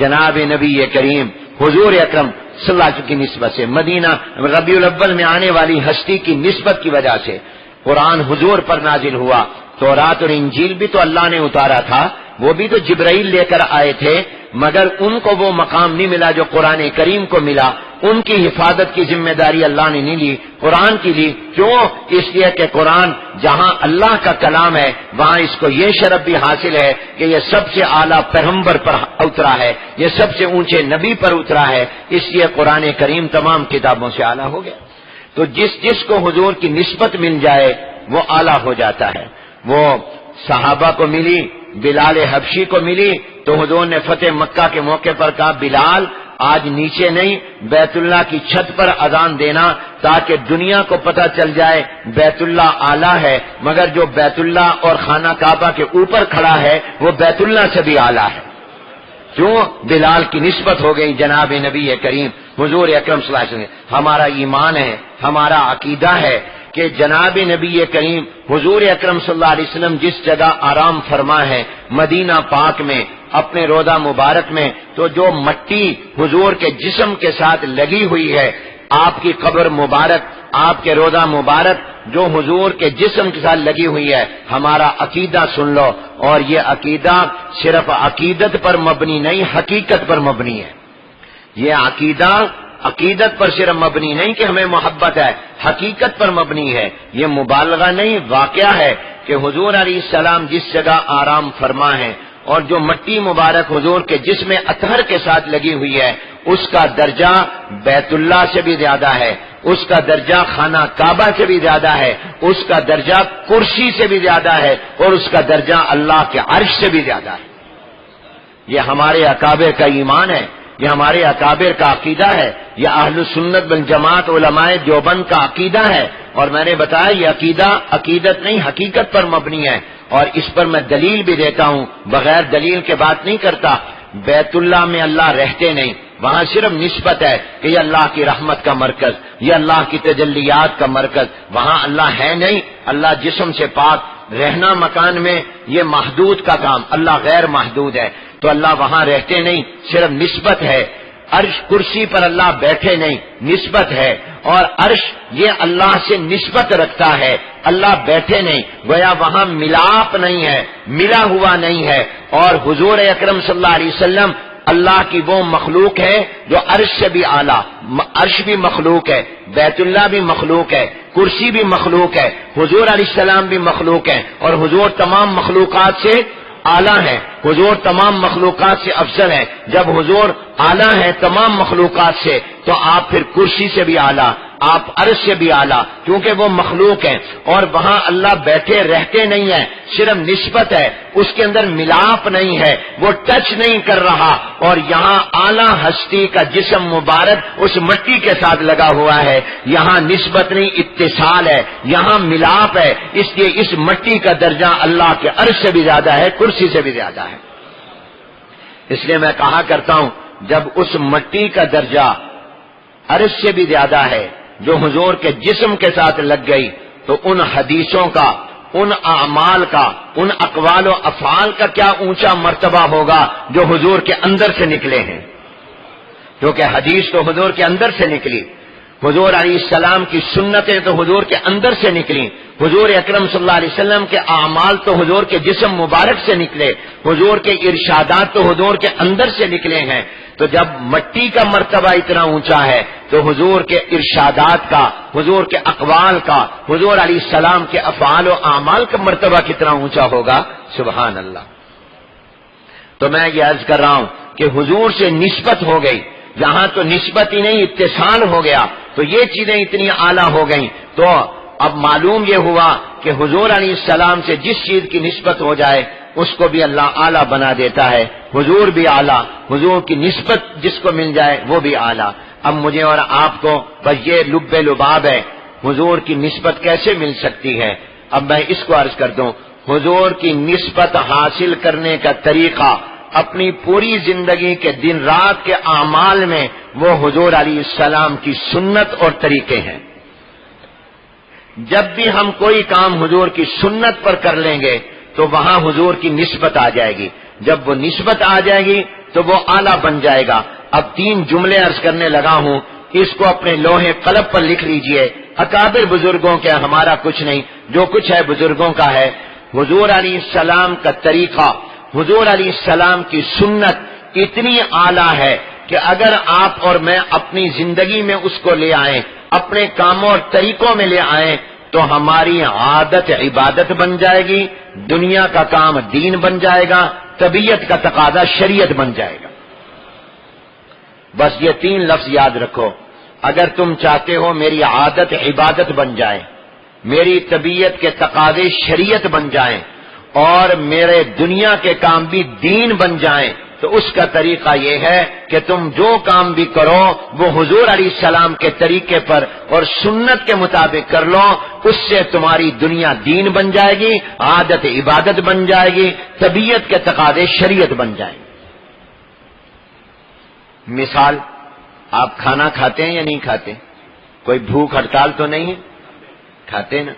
جناب نبی کریم حضور اکرم صلی اللہ علیہ وسلم کی نسبت سے. مدینہ ربیع الاول میں آنے والی ہستی کی نسبت کی وجہ سے قرآن حضور پر نازل ہوا. تورات اور انجیل بھی تو اللہ نے اتارا تھا، وہ بھی تو جبرائیل لے کر آئے تھے، مگر ان کو وہ مقام نہیں ملا جو قرآن کریم کو ملا. ان کی حفاظت کی ذمہ داری اللہ نے نہیں لی، قرآن کی لی. کیوں؟ اس لیے کہ قرآن جہاں اللہ کا کلام ہے وہاں اس کو یہ شرف بھی حاصل ہے کہ یہ سب سے اعلیٰ پیغمبر پر اترا ہے، یہ سب سے اونچے نبی پر اترا ہے. اس لیے قرآن کریم تمام کتابوں سے اعلیٰ ہو گیا. تو جس کو حضور کی نسبت مل جائے وہ اعلیٰ ہو جاتا ہے. وہ صحابہ کو ملی، بلال حبشی کو ملی تو حضور نے فتح مکہ کے موقع پر کہا بلال آج نیچے نہیں بیت اللہ کی چھت پر اذان دینا تاکہ دنیا کو پتہ چل جائے بیت اللہ اعلیٰ ہے، مگر جو بیت اللہ اور خانہ کعبہ کے اوپر کھڑا ہے وہ بیت اللہ سے بھی اعلیٰ ہے. کیوں؟ بلال کی نسبت ہو گئی جناب نبی کریم حضور اکرم صلی اللہ علیہ وسلم. ہمارا ایمان ہے، ہمارا عقیدہ ہے کہ جناب نبی کریم حضور اکرم صلی اللہ علیہ وسلم جس جگہ آرام فرما ہے مدینہ پاک میں اپنے روضہ مبارک میں، تو جو مٹی حضور کے جسم کے ساتھ لگی ہوئی ہے، آپ کی قبر مبارک، آپ کے روضہ مبارک جو حضور کے جسم کے ساتھ لگی ہوئی ہے، ہمارا عقیدہ سن لو. اور یہ عقیدہ صرف عقیدت پر مبنی نہیں، حقیقت پر مبنی ہے. یہ عقیدت پر صرف مبنی نہیں کہ ہمیں محبت ہے، حقیقت پر مبنی ہے. یہ مبالغہ نہیں، واقعہ ہے کہ حضور علیہ السلام جس جگہ آرام فرما ہے اور جو مٹی مبارک حضور کے جسم اطہر کے ساتھ لگی ہوئی ہے اس کا درجہ بیت اللہ سے بھی زیادہ ہے، اس کا درجہ خانہ کعبہ سے بھی زیادہ ہے، اس کا درجہ کرسی سے بھی زیادہ ہے، اور اس کا درجہ اللہ کے عرش سے بھی زیادہ ہے. یہ ہمارے اکابر کا ایمان ہے، یہ ہمارے اکابر کا عقیدہ ہے، یہ اہل سنت والجماعت علماء دیوبند کا عقیدہ ہے. اور میں نے بتایا یہ عقیدہ عقیدت نہیں حقیقت پر مبنی ہے، اور اس پر میں دلیل بھی دیتا ہوں، بغیر دلیل کے بات نہیں کرتا۔ بیت اللہ میں اللہ رہتے نہیں، وہاں صرف نسبت ہے کہ یہ اللہ کی رحمت کا مرکز، یہ اللہ کی تجلیات کا مرکز، وہاں اللہ ہے نہیں، اللہ جسم سے پاک، رہنا مکان میں یہ محدود کا کام، اللہ غیر محدود ہے، تو اللہ وہاں رہتے نہیں، صرف نسبت ہے۔ عرش کرسی پر اللہ بیٹھے نہیں، نسبت ہے، اور عرش یہ اللہ سے نسبت رکھتا ہے، اللہ بیٹھے نہیں، گویا وہاں ملاپ نہیں ہے، ملا ہوا نہیں ہے۔ اور حضور اکرم صلی اللہ علیہ وسلم اللہ کی وہ مخلوق ہے جو عرش سے بھی اعلیٰ، عرش بھی مخلوق ہے، بیت اللہ بھی مخلوق ہے، کرسی بھی مخلوق ہے، حضور علیہ السلام بھی مخلوق ہے، اور حضور تمام مخلوقات سے اعلیٰ ہے، حضور تمام مخلوقات سے افضل ہے۔ جب حضور اعلیٰ ہے تمام مخلوقات سے، تو آپ پھر کرسی سے بھی اعلیٰ، آپ عرش سے بھی اعلیٰ، کیونکہ وہ مخلوق ہیں، اور وہاں اللہ بیٹھے رہتے نہیں ہیں، صرف نسبت ہے، اس کے اندر ملاپ نہیں ہے، وہ ٹچ نہیں کر رہا، اور یہاں اعلیٰ ہستی کا جسم مبارک اس مٹی کے ساتھ لگا ہوا ہے، یہاں نسبت نہیں اتصال ہے، یہاں ملاپ ہے، اس لیے اس مٹی کا درجہ اللہ کے عرش سے بھی زیادہ ہے، کرسی سے بھی زیادہ ہے۔ اس لیے میں کہا کرتا ہوں جب اس مٹی کا درجہ عرش سے بھی زیادہ ہے جو حضور کے جسم کے ساتھ لگ گئی، تو ان حدیثوں کا، ان اعمال کا، ان اقوال و افعال کا کیا اونچا مرتبہ ہوگا جو حضور کے اندر سے نکلے ہیں، کیونکہ حدیث تو حضور کے اندر سے نکلی، حضور علیہ السلام کی سنتیں تو حضور کے اندر سے نکلی، حضور اکرم صلی اللہ علیہ وسلم کے اعمال تو حضور کے جسم مبارک سے نکلے، حضور کے ارشادات تو حضور کے اندر سے نکلے ہیں۔ تو جب مٹی کا مرتبہ اتنا اونچا ہے تو حضور کے ارشادات کا، حضور کے اقوال کا، حضور علیہ السلام کے افعال و اعمال کا مرتبہ کتنا اونچا ہوگا، سبحان اللہ۔ تو میں یہ عرض کر رہا ہوں کہ حضور سے نسبت ہو گئی، یہاں تو نسبت ہی نہیں اتصال ہو گیا، تو یہ چیزیں اتنی اعلیٰ ہو گئیں، تو اب معلوم یہ ہوا کہ حضور علیہ السلام سے جس چیز کی نسبت ہو جائے اس کو بھی اللہ اعلیٰ بنا دیتا ہے، حضور بھی اعلیٰ، حضور کی نسبت جس کو مل جائے وہ بھی اعلیٰ۔ اب مجھے اور آپ کو بس یہ لب لباب ہے، حضور کی نسبت کیسے مل سکتی ہے۔ اب میں اس کو عرض کر دوں، حضور کی نسبت حاصل کرنے کا طریقہ اپنی پوری زندگی کے دن رات کے اعمال میں وہ حضور علیہ السلام کی سنت اور طریقے ہیں۔ جب بھی ہم کوئی کام حضور کی سنت پر کر لیں گے تو وہاں حضور کی نسبت آ جائے گی، جب وہ نسبت آ جائے گی تو وہ اعلیٰ بن جائے گا۔ اب 3 جملے عرض کرنے لگا ہوں، اس کو اپنے لوہے قلم پر لکھ لیجئے، اکابر بزرگوں کے ہمارا کچھ نہیں، جو کچھ ہے بزرگوں کا ہے۔ حضور علیہ السلام کا طریقہ، حضور علیہ السلام کی سنت اتنی اعلیٰ ہے کہ اگر آپ اور میں اپنی زندگی میں اس کو لے آئیں، اپنے کاموں اور طریقوں میں لے آئیں، تو ہماری عادت عبادت بن جائے گی، دنیا کا کام دین بن جائے گا، طبیعت کا تقاضا شریعت بن جائے گا۔ بس یہ 3 لفظ یاد رکھو، اگر تم چاہتے ہو میری عادت عبادت بن جائے، میری طبیعت کے تقاضے شریعت بن جائیں، اور میرے دنیا کے کام بھی دین بن جائیں، تو اس کا طریقہ یہ ہے کہ تم جو کام بھی کرو وہ حضور علیہ السلام کے طریقے پر اور سنت کے مطابق کر لو، اس سے تمہاری دنیا دین بن جائے گی، عادت عبادت بن جائے گی، طبیعت کے تقاضے شریعت بن جائیں گے۔ مثال، آپ کھانا کھاتے ہیں یا نہیں کھاتے؟ کوئی بھوک ہڑتال تو نہیں ہے؟ کھاتے نا؟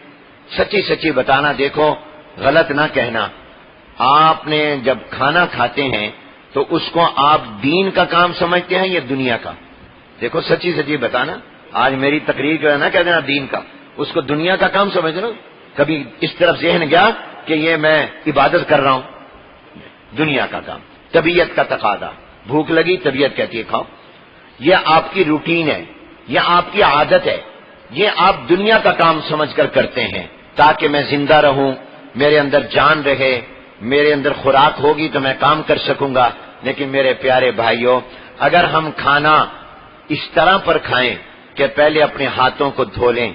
سچی سچی بتانا، دیکھو غلط نہ کہنا، آپ نے جب کھانا کھاتے ہیں تو اس کو آپ دین کا کام سمجھتے ہیں یا دنیا کا؟ دیکھو سچی سچی بتانا، آج میری تقریر جو ہے نا کہہ دینا دین کا، اس کو دنیا کا کام سمجھ لو۔ کبھی اس طرف ذہن گیا کہ یہ میں عبادت کر رہا ہوں، دنیا کا کام، طبیعت کا تقاضا، بھوک لگی طبیعت کہتی ہے کھاؤ، یہ آپ کی روٹین ہے، یہ آپ کی عادت ہے، یہ آپ دنیا کا کام سمجھ کر کرتے ہیں تاکہ میں زندہ رہوں، میرے اندر جان رہے، میرے اندر خوراک ہوگی تو میں کام کر سکوں گا۔ لیکن میرے پیارے بھائیوں، اگر ہم کھانا اس طرح پر کھائیں کہ پہلے اپنے ہاتھوں کو دھو لیں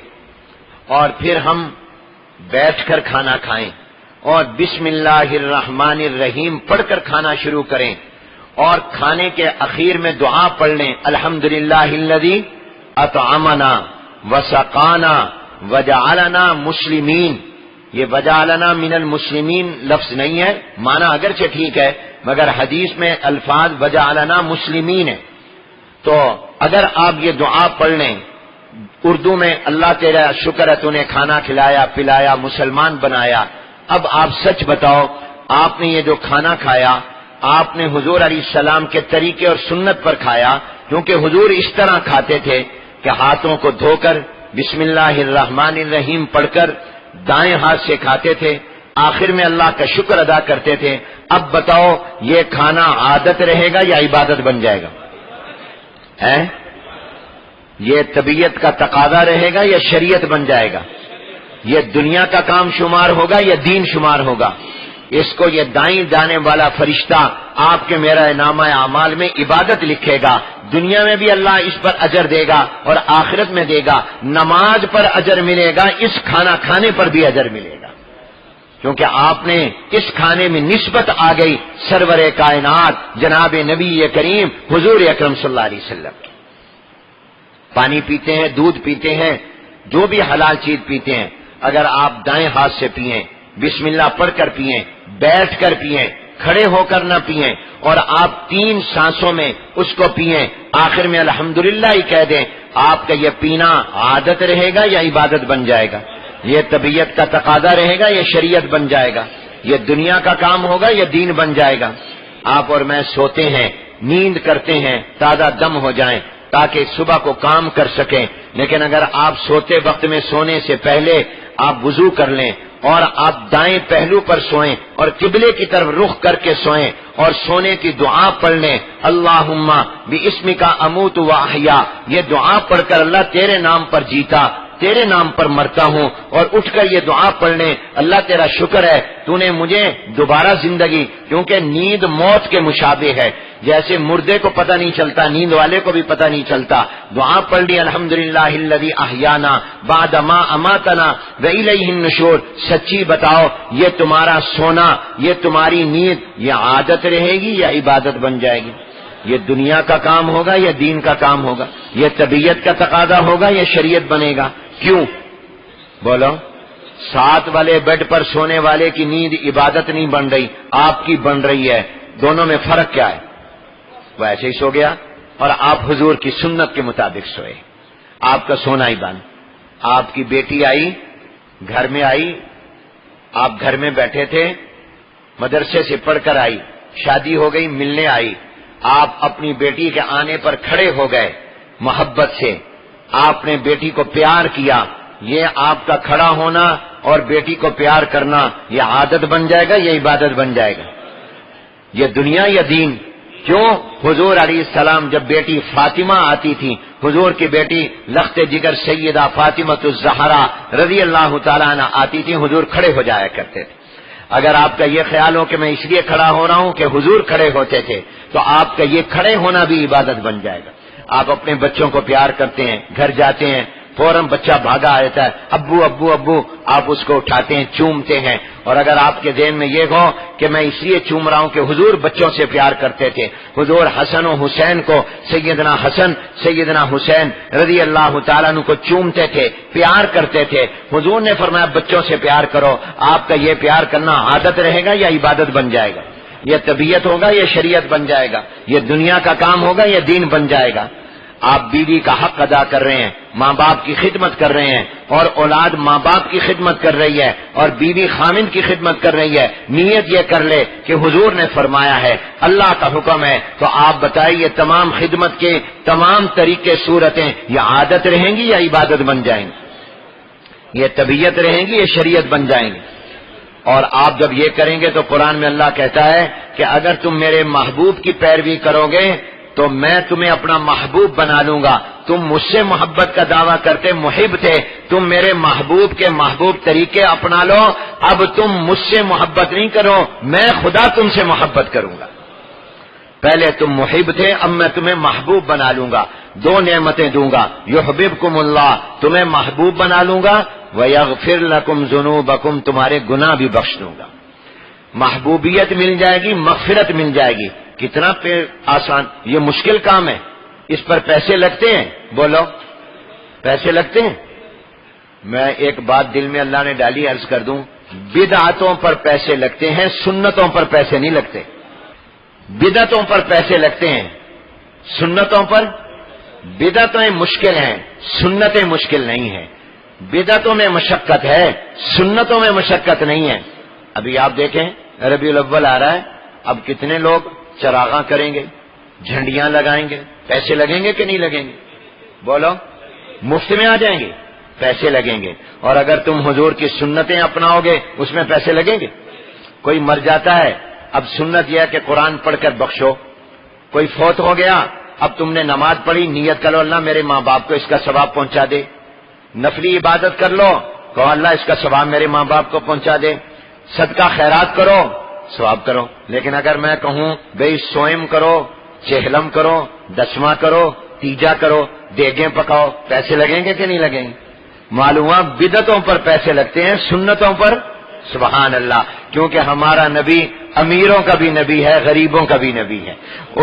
اور پھر ہم بیٹھ کر کھانا کھائیں اور بسم اللہ الرحمن الرحیم پڑھ کر کھانا شروع کریں اور کھانے کے اخیر میں دعا پڑھ لیں، الحمدللہ الذی اطعمنا وسقانا وجعلنا مسلمین، یہ وجعلنا من المسلمین لفظ نہیں ہے، معنی اگرچہ ٹھیک ہے مگر حدیث میں الفاظ وجعلنا مسلمین ہے۔ تو اگر آپ یہ دعا پڑھ لیں اردو میں، اللہ تیرا شکر ہے تو نے کھانا کھلایا پلایا مسلمان بنایا، اب آپ سچ بتاؤ آپ نے یہ جو کھانا کھایا آپ نے حضور علیہ السلام کے طریقے اور سنت پر کھایا، کیونکہ حضور اس طرح کھاتے تھے کہ ہاتھوں کو دھو کر بسم اللہ الرحمن الرحیم پڑھ کر دائیں ہاتھ سے کھاتے تھے، آخر میں اللہ کا شکر ادا کرتے تھے۔ اب بتاؤ یہ کھانا عادت رہے گا یا عبادت بن جائے گا؟ یہ طبیعت کا تقاضا رہے گا یا شریعت بن جائے گا؟ یہ دنیا کا کام شمار ہوگا یا دین شمار ہوگا؟ اس کو یہ دائیں جانے والا فرشتہ آپ کے میرا نامہ اعمال میں عبادت لکھے گا، دنیا میں بھی اللہ اس پر اجر دے گا اور آخرت میں دے گا۔ نماز پر اجر ملے گا، اس کھانا کھانے پر بھی اجر ملے گا، کیونکہ آپ نے اس کھانے میں نسبت آ گئی سرور کائنات جناب نبی کریم حضور اکرم صلی اللہ علیہ وسلم کی۔ پانی پیتے ہیں، دودھ پیتے ہیں، جو بھی حلال چیز پیتے ہیں، اگر آپ دائیں ہاتھ سے پئیں، بسم اللہ پڑھ کر پئیں، بیٹھ کر پئیں، کھڑے ہو کر نہ پئیں، اور آپ 3 سانسوں میں اس کو پئیں، آخر میں الحمدللہ ہی کہہ دیں، آپ کا یہ پینا عادت رہے گا یا عبادت بن جائے گا؟ یہ طبیعت کا تقاضا رہے گا یا شریعت بن جائے گا؟ یہ دنیا کا کام ہوگا یا دین بن جائے گا؟ آپ اور میں سوتے ہیں، نیند کرتے ہیں تازہ دم ہو جائیں تاکہ صبح کو کام کر سکیں، لیکن اگر آپ سوتے وقت میں سونے سے پہلے آپ وضو کر لیں اور آپ دائیں پہلو پر سوئیں اور قبلے کی طرف رخ کر کے سوئیں اور سونے کی دعا پڑھ لیں، اللہم باسمک اموت واحیا، یہ دعا پڑھ کر اللہ تیرے نام پر جیتا تیرے نام پر مرتا ہوں، اور اٹھ کر یہ دعا پڑھ لیں، اللہ تیرا شکر ہے تو نے مجھے دوبارہ زندگی، کیونکہ نیند موت کے مشابہ ہے، جیسے مردے کو پتہ نہیں چلتا نیند والے کو بھی پتہ نہیں چلتا۔ دعا پڑھ لی الحمدللہ الذی احیانا بعد ما اماتنا والیہ النشور۔ سچی بتاؤ یہ تمہارا سونا، یہ تمہاری نیند، یہ عادت رہے گی یا عبادت بن جائے گی؟ یہ دنیا کا کام ہوگا یا دین کا کام ہوگا؟ یہ طبیعت کا تقاضا ہوگا یا شریعت بنے گا؟ کیوں بولو؟ 7 والے بیڈ پر سونے والے کی نیند عبادت نہیں بن رہی، آپ کی بن رہی ہے، دونوں میں فرق کیا ہے؟ وہ ایسے ہی سو گیا اور آپ حضور کی سنت کے مطابق سوئے، آپ کا سونا ہی بن۔ آپ کی بیٹی آئی، گھر میں آئی، آپ گھر میں بیٹھے تھے، مدرسے سے پڑھ کر آئی، شادی ہو گئی، ملنے آئی، آپ اپنی بیٹی کے آنے پر کھڑے ہو گئے، محبت سے آپ نے بیٹی کو پیار کیا، یہ آپ کا کھڑا ہونا اور بیٹی کو پیار کرنا یہ عادت بن جائے گا یا عبادت بن جائے گا؟ یہ دنیا یا دین؟ کیوں؟ حضور علیہ السلام جب بیٹی فاطمہ آتی تھی، حضور کی بیٹی لخت جگر سیدہ فاطمہ الزہرا رضی اللہ تعالیٰ عنہ آتی تھی، حضور کھڑے ہو جایا کرتے تھے۔ اگر آپ کا یہ خیال ہو کہ میں اس لیے کھڑا ہو رہا ہوں کہ حضور کھڑے ہوتے تھے، تو آپ کا یہ کھڑے ہونا بھی عبادت بن جائے گا۔ آپ اپنے بچوں کو پیار کرتے ہیں، گھر جاتے ہیں، فوراً بچہ بھاگا آتا ہے، ابو ابو ابو، آپ اس کو اٹھاتے ہیں، چومتے ہیں، اور اگر آپ کے ذہن میں یہ ہو کہ میں اس لیے چوم رہا ہوں کہ حضور بچوں سے پیار کرتے تھے، حضور حسن و حسین کو، سیدنا حسن سیدنا حسین رضی اللہ تعالیٰ عنہ کو چومتے تھے، پیار کرتے تھے، حضور نے فرمایا بچوں سے پیار کرو، آپ کا یہ پیار کرنا عادت رہے گا یا عبادت بن جائے گا؟ یہ طبیعت ہوگا یا شریعت بن جائے گا؟ یہ دنیا کا کام ہوگا یا دین بن جائے گا؟ آپ بیوی کا حق ادا کر رہے ہیں، ماں باپ کی خدمت کر رہے ہیں، اور اولاد ماں باپ کی خدمت کر رہی ہے اور بیوی خامند کی خدمت کر رہی ہے، نیت یہ کر لے کہ حضور نے فرمایا ہے، اللہ کا حکم ہے، تو آپ بتائیے تمام خدمت کے تمام طریقے صورتیں یہ عادت رہیں گی یا عبادت بن جائیں گی؟ یہ طبیعت رہیں گی یا شریعت بن جائیں گی؟ اور آپ جب یہ کریں گے تو قرآن میں اللہ کہتا ہے کہ اگر تم میرے محبوب کی پیروی کرو گے تو میں تمہیں اپنا محبوب بنا لوں گا۔ تم مجھ سے محبت کا دعویٰ کرتے محب تھے، تم میرے محبوب کے محبوب طریقے اپنا لو، اب تم مجھ سے محبت نہیں کرو، میں خدا تم سے محبت کروں گا۔ پہلے تم محب تھے، اب میں تمہیں محبوب بنا لوں گا، 2 نعمتیں دوں گا، یحببکم اللہ، تمہیں محبوب بنا لوں گا، ویغفر لکم ذنوبکم، تمہارے گناہ بھی بخش دوں گا۔ محبوبیت مل جائے گی، مغفرت مل جائے گی۔ کتنا آسان، یہ مشکل کام ہے، اس پر پیسے لگتے ہیں؟ بولو، پیسے لگتے ہیں؟ میں ایک بات دل میں اللہ نے ڈالی، عرض کر دوں، بدعتوں پر پیسے لگتے ہیں، سنتوں پر پیسے نہیں لگتے۔ بدعتوں پر پیسے لگتے ہیں، سنتوں پر۔ بدعتیں مشکل ہیں، سنتیں مشکل نہیں ہیں۔ بدعتوں میں مشقت ہے، سنتوں میں مشقت نہیں ہے۔ ابھی آپ دیکھیں ربیع الاول آ رہا ہے، اب کتنے لوگ چراغاں کریں گے، جھنڈیاں لگائیں گے، پیسے لگیں گے کہ نہیں لگیں گے؟ بولو، مفت میں آ جائیں گے؟ پیسے لگیں گے۔ اور اگر تم حضور کی سنتیں اپناؤ گے اس میں پیسے لگیں گے؟ کوئی مر جاتا ہے، اب سنت یہ ہے کہ قرآن پڑھ کر بخشو۔ کوئی فوت ہو گیا، اب تم نے نماز پڑھی، نیت کرو اللہ میرے ماں باپ کو اس کا ثواب پہنچا دے۔ نفلی عبادت کر لو، کہو اللہ اس کا ثواب میرے ماں باپ کو پہنچا دے۔ صدقہ خیرات کرو، ثواب کرو۔ لیکن اگر میں کہوں بھئی سوئم کرو، چہلم کرو، دسواں کرو، تیجا کرو، دیگیں پکاؤ، پیسے لگیں گے کہ نہیں لگیں گے؟ معلوم ہوا بدعتوں پر پیسے لگتے ہیں، سنتوں پر سبحان اللہ، کیونکہ ہمارا نبی امیروں کا بھی نبی ہے، غریبوں کا بھی نبی ہے۔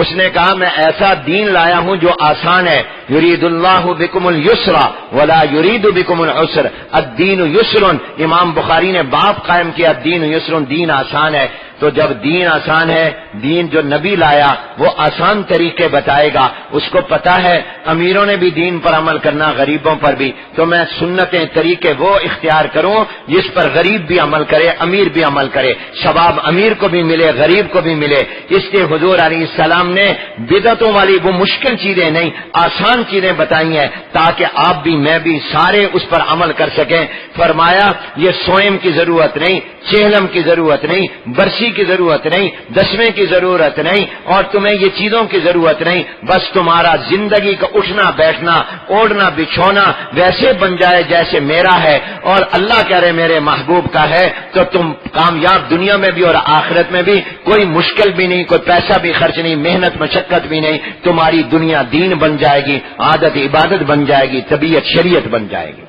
اس نے کہا میں ایسا دین لایا ہوں جو آسان ہے، یرید اللہ بکم اليسر ولا یرید بکم العسر، الدین یسر۔ امام بخاری نے باب قائم کیا الدین یسر، دین آسان ہے۔ تو جب دین آسان ہے، دین جو نبی لایا وہ آسان طریقے بتائے گا، اس کو پتا ہے امیروں نے بھی دین پر عمل کرنا، غریبوں پر بھی، تو میں سنتیں طریقے وہ اختیار کروں جس پر غریب بھی عمل کرے، امیر بھی عمل کرے، ثواب امیر کو بھی ملے، غریب کو بھی ملے۔ اس لیے حضور علیہ السلام نے بدعتوں والی وہ مشکل چیزیں نہیں، آسان چیزیں بتائی ہیں تاکہ آپ بھی میں بھی سارے اس پر عمل کر سکیں۔ فرمایا یہ سوئم کی ضرورت نہیں، چہلم کی ضرورت نہیں، برسی کی ضرورت نہیں، دسویں کی ضرورت نہیں، اور تمہیں یہ چیزوں کی ضرورت نہیں، بس تمہارا زندگی کا اٹھنا بیٹھنا، اوڑھنا بچھونا ویسے بن جائے جیسے میرا ہے اور اللہ کہہ رہے میرے محبوب کا ہے، تو تم کامیاب دنیا میں بھی اور آخرت میں بھی۔ کوئی مشکل بھی نہیں، کوئی پیسہ بھی خرچ نہیں، محنت مشقت بھی نہیں، تمہاری دنیا دین بن جائے گی، عادت عبادت بن جائے گی، طبیعت شریعت بن جائے گی۔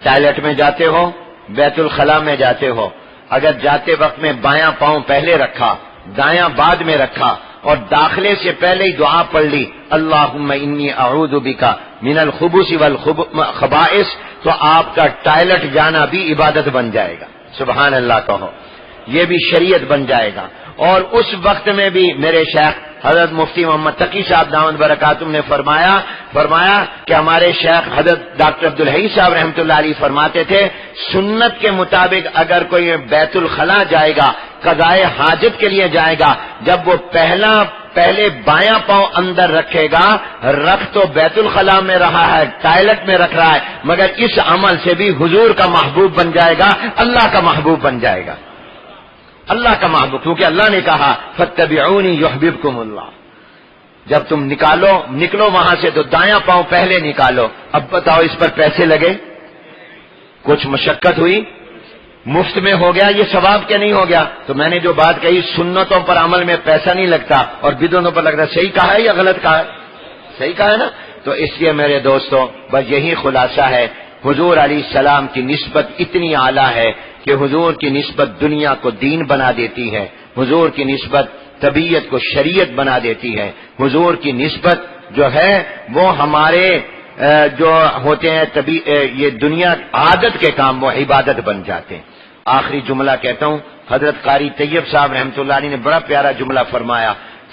ٹوائلٹ میں جاتے ہو، بیت الخلاء میں جاتے ہو، اگر جاتے وقت میں بایاں پاؤں پہلے رکھا، دایاں بعد میں رکھا اور داخلے سے پہلے ہی دعا پڑھ لی اللہم انی اعوذ بک من الخبث والخبائث، تو آپ کا ٹوائلٹ جانا بھی عبادت بن جائے گا۔ سبحان اللہ کہو، یہ بھی شریعت بن جائے گا۔ اور اس وقت میں بھی میرے شیخ حضرت مفتی محمد تقی صاحب دامت برکاتہم نے فرمایا کہ ہمارے شیخ حضرت ڈاکٹر عبدالحی صاحب رحمۃ اللہ علیہ فرماتے تھے سنت کے مطابق اگر کوئی بیت الخلاء جائے گا، قضائے حاجت کے لیے جائے گا، جب وہ پہلے بایاں پاؤں اندر رکھے گا، رکھ تو بیت الخلاء میں رہا ہے، ٹوائلٹ میں رکھ رہا ہے، مگر اس عمل سے بھی حضور کا محبوب بن جائے گا، اللہ کا محبوب بن جائے گا، اللہ کا محبوب، کیونکہ اللہ نے کہا فاتبعونی یحببکم اللہ۔ جب تم نکلو وہاں سے تو دایاں پاؤں پہلے نکالو۔ اب بتاؤ اس پر پیسے لگے؟ کچھ مشقت ہوئی؟ مفت میں ہو گیا؟ یہ ثواب کیا نہیں ہو گیا؟ تو میں نے جو بات کہی سنتوں پر عمل میں پیسہ نہیں لگتا اور بدعتوں پر لگتا، صحیح کہا ہے یا غلط کہا ہے؟ صحیح کہا ہے نا؟ تو اس لیے میرے دوستوں بس یہی خلاصہ ہے، حضور علیہ السلام کی نسبت اتنی اعلیٰ ہے کہ حضور کی نسبت دنیا کو دین بنا دیتی ہے، حضور کی نسبت طبیعت کو شریعت بنا دیتی ہے، حضور کی نسبت جو ہے وہ ہمارے جو ہوتے ہیں یہ دنیا عادت کے کام وہ عبادت بن جاتے ہیں۔ آخری جملہ کہتا ہوں، حضرت قاری طیب صاحب رحمۃ اللہ علیہ نے بڑا پیارا جملہ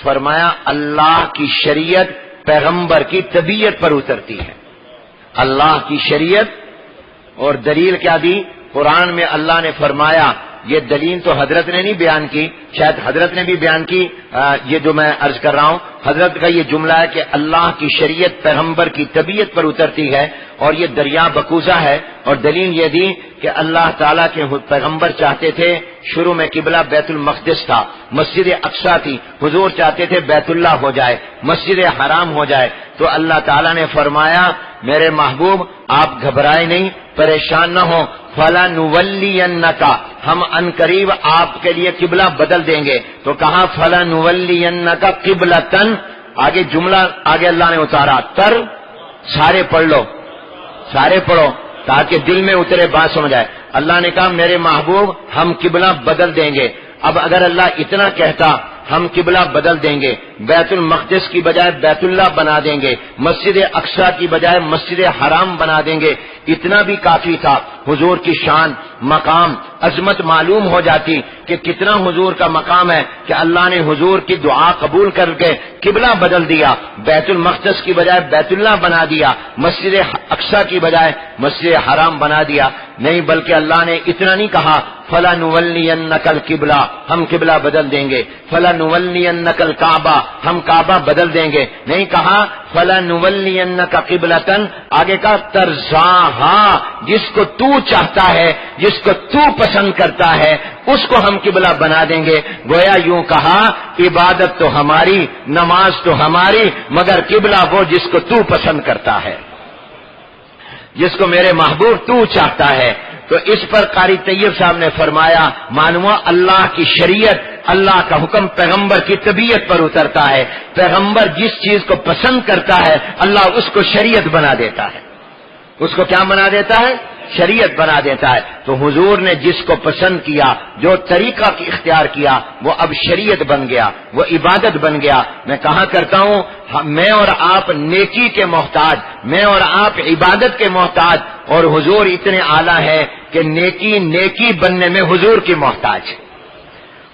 فرمایا اللہ کی شریعت پیغمبر کی طبیعت پر اترتی ہے۔ اللہ کی شریعت، اور دلیل کیا دی؟ قرآن میں اللہ نے فرمایا، یہ دلیل تو حضرت نے نہیں بیان کی، شاید حضرت نے بھی بیان کی، یہ جو میں عرض کر رہا ہوں حضرت کا یہ جملہ ہے کہ اللہ کی شریعت پیغمبر کی طبیعت پر اترتی ہے، اور یہ دریا بکوزہ ہے، اور دلیل یہ دی کہ اللہ تعالیٰ کے پیغمبر چاہتے تھے، شروع میں قبلہ بیت المقدس تھا، مسجد اقصی تھی، حضور چاہتے تھے بیت اللہ ہو جائے، مسجد حرام ہو جائے، تو اللہ تعالیٰ نے فرمایا میرے محبوب آپ گھبرائے نہیں، پریشان نہ ہو، فَلَنُوَلِّيَنَّكَ، ہم عنقریب آپ کے لیے قبلہ بدل دیں گے۔ تو کہا فَلَنُوَلِّيَنَّكَ قِبْلَةً، آگے جملہ آگے اللہ نے اتارا تر، سارے پڑھ لو، سارے پڑھو تاکہ دل میں اترے، بات سمجھ آئے۔ اللہ نے کہا میرے محبوب ہم قبلہ بدل دیں گے۔ اب اگر اللہ اتنا کہتا ہم قبلہ بدل دیں گے بیت المقدس کی بجائے بیت اللہ بنا دیں گے، مسجد اقصی کی بجائے مسجد حرام بنا دیں گے، اتنا بھی کافی تھا۔ حضور کی شان، مقام، عظمت معلوم ہو جاتی کہ کتنا حضور کا مقام ہے کہ اللہ نے حضور کی دعا قبول کر کے قبلہ بدل دیا، بیت المقدس کی بجائے بیت اللہ بنا دیا، مسجد اقصی کی بجائے مسجد حرام بنا دیا۔ نہیں بلکہ اللہ نے اتنا نہیں کہا فَلَنُوَلِّيَنَّكَ الْقِبْلَةَ، ہم قبلہ بدل دیں گے، فَلَنُوَلِّيَنَّكَ الْكَعْبَةَ، ہم کعبہ بدل دیں گے، نہیں کہا فَلَنُوَلِّيَنَّكَ قِبْلَةً، آگے کا تَرْضَاهَا، جس کو تو چاہتا ہے، جس کو تو پسند کرتا ہے اس کو ہم قبلہ بنا دیں گے۔ گویا یوں کہا عبادت تو ہماری، نماز تو ہماری، مگر قبلہ وہ جس کو تو پسند کرتا ہے، جس کو میرے محبوب تو چاہتا ہے۔ تو اس پر قاری طیب صاحب نے فرمایا معلوم اللہ کی شریعت، اللہ کا حکم پیغمبر کی طبیعت پر اترتا ہے، پیغمبر جس چیز کو پسند کرتا ہے اللہ اس کو شریعت بنا دیتا ہے، اس کو کیا بنا دیتا ہے؟ شریعت بنا دیتا ہے۔ تو حضور نے جس کو پسند کیا، جو طریقہ کی اختیار کیا، وہ اب شریعت بن گیا، وہ عبادت بن گیا۔ میں کہا کرتا ہوں میں اور آپ نیکی کے محتاج، میں اور آپ عبادت کے محتاج، اور حضور اتنے اعلیٰ ہے کہ نیکی بننے میں حضور کی محتاج۔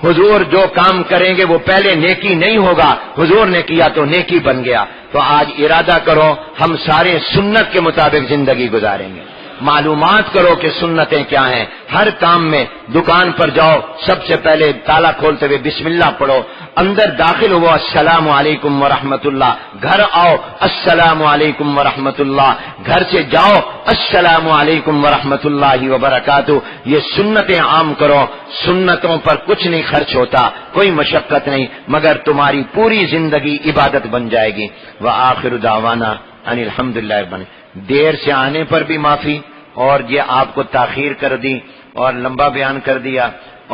حضور جو کام کریں گے وہ پہلے نیکی نہیں ہوگا، حضور نے کیا تو نیکی بن گیا۔ تو آج ارادہ کرو ہم سارے سنت کے مطابق زندگی گزاریں گے، معلومات کرو کہ سنتیں کیا ہیں۔ ہر کام میں دکان پر جاؤ سب سے پہلے تالا کھولتے ہوئے بسم اللہ پڑھو، اندر داخل ہو السلام علیکم ورحمۃ اللہ، گھر آؤ السلام علیکم ورحمۃ اللہ، گھر سے جاؤ السلام علیکم ورحمۃ اللہ وبرکاتہ۔ یہ سنتیں عام کرو، سنتوں پر کچھ نہیں خرچ ہوتا، کوئی مشقت نہیں، مگر تمہاری پوری زندگی عبادت بن جائے گی۔ وآخر دعوانا ان الحمدللہ رب العالمین۔ دیر سے آنے پر بھی معافی، اور یہ آپ کو تاخیر کر دی اور لمبا بیان کر دیا،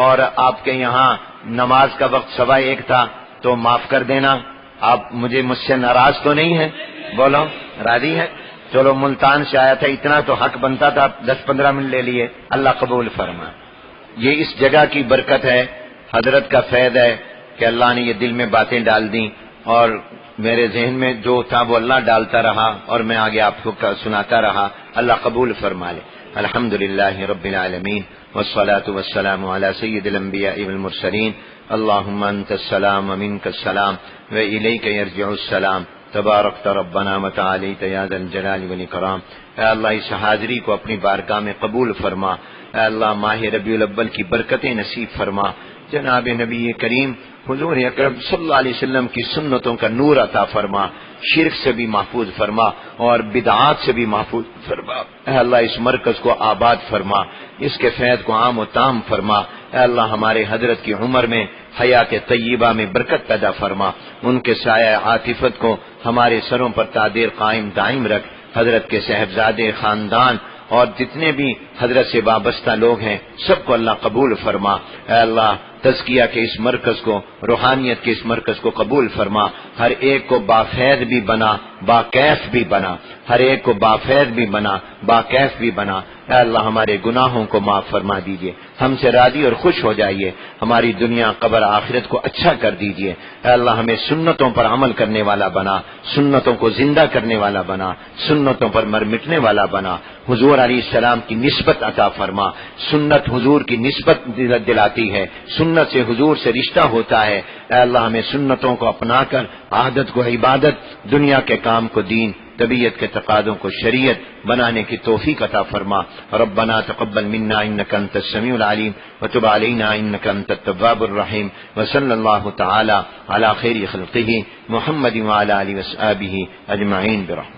اور آپ کے یہاں نماز کا وقت 1:15 تھا تو معاف کر دینا۔ آپ مجھ سے ناراض تو نہیں ہے؟ بولو راضی ہے؟ چلو ملتان سے آیا تھا، اتنا تو حق بنتا تھا، 10-15 منٹ لے لیے، اللہ قبول فرما۔ یہ اس جگہ کی برکت ہے، حضرت کا فیض ہے کہ اللہ نے یہ دل میں باتیں ڈال دیں، اور میرے ذہن میں جو تھا وہ اللہ ڈالتا رہا اور میں آگے آپ کو سناتا رہا، اللہ قبول فرما لے۔ الحمدللہ رب العالمین والصلاة والسلام علی سید الانبیاء والمرسلین، اللہم انت السلام ومنک السلام والیک یرجع السلام، تبارکت ربنا وتعالیت یا ذا الجلال والاکرام۔ اے اللہ اس حاضری کو اپنی بارگاہ میں قبول فرما، اے اللہ ماہ ربیع الاول کی برکتیں نصیب فرما، جناب نبی کریم حضور اکرم صلی اللہ علیہ وسلم کی سنتوں کا نور عطا فرما، شرک سے بھی محفوظ فرما اور بدعات سے بھی محفوظ فرما۔ اے اللہ اس مرکز کو آباد فرما، اس کے فیض کو عام و تام فرما۔ اے اللہ ہمارے حضرت کی عمر میں، حیات طیبہ میں برکت پیدا فرما، ان کے سایہ عاطفت کو ہمارے سروں پر تادیر قائم دائم رکھ۔ حضرت کے صاحبزادے، خاندان اور جتنے بھی حضرت سے وابستہ لوگ ہیں سب کو اللہ قبول فرما۔ اے اللہ تزکیہ کے اس مرکز کو، روحانیت کے اس مرکز کو قبول فرما، ہر ایک کو بافیض بھی بنا، باکیف بھی بنا، ہر ایک کو بافیض بھی بنا، باکیف بھی بنا۔ اے اللہ ہمارے گناہوں کو معاف فرما دیجئے، ہم سے راضی اور خوش ہو جائیے، ہماری دنیا قبر آخرت کو اچھا کر دیجئے۔ اے اللہ ہمیں سنتوں پر عمل کرنے والا بنا، سنتوں کو زندہ کرنے والا بنا، سنتوں پر مر مٹنے والا بنا۔ حضور علیہ السلام کی نسبت عطا فرما، سنت حضور کی نسبت دلاتی ہے، سنت سے حضور سے رشتہ ہوتا ہے۔ اے اللہ ہمیں سنتوں کو اپنا کر عادت کو عبادت، دنیا کے کام کو دین، طبیعت کے تقاضوں کو شریعت بنانے کی توفیق عطا فرما۔ ربنا تقبل منا انك انت السميع العليم وتب علينا انك انت التواب الرحيم، وصلى الله تعالى على خير خلقه محمد وعلى اله وصحبه اجمعين برحمته۔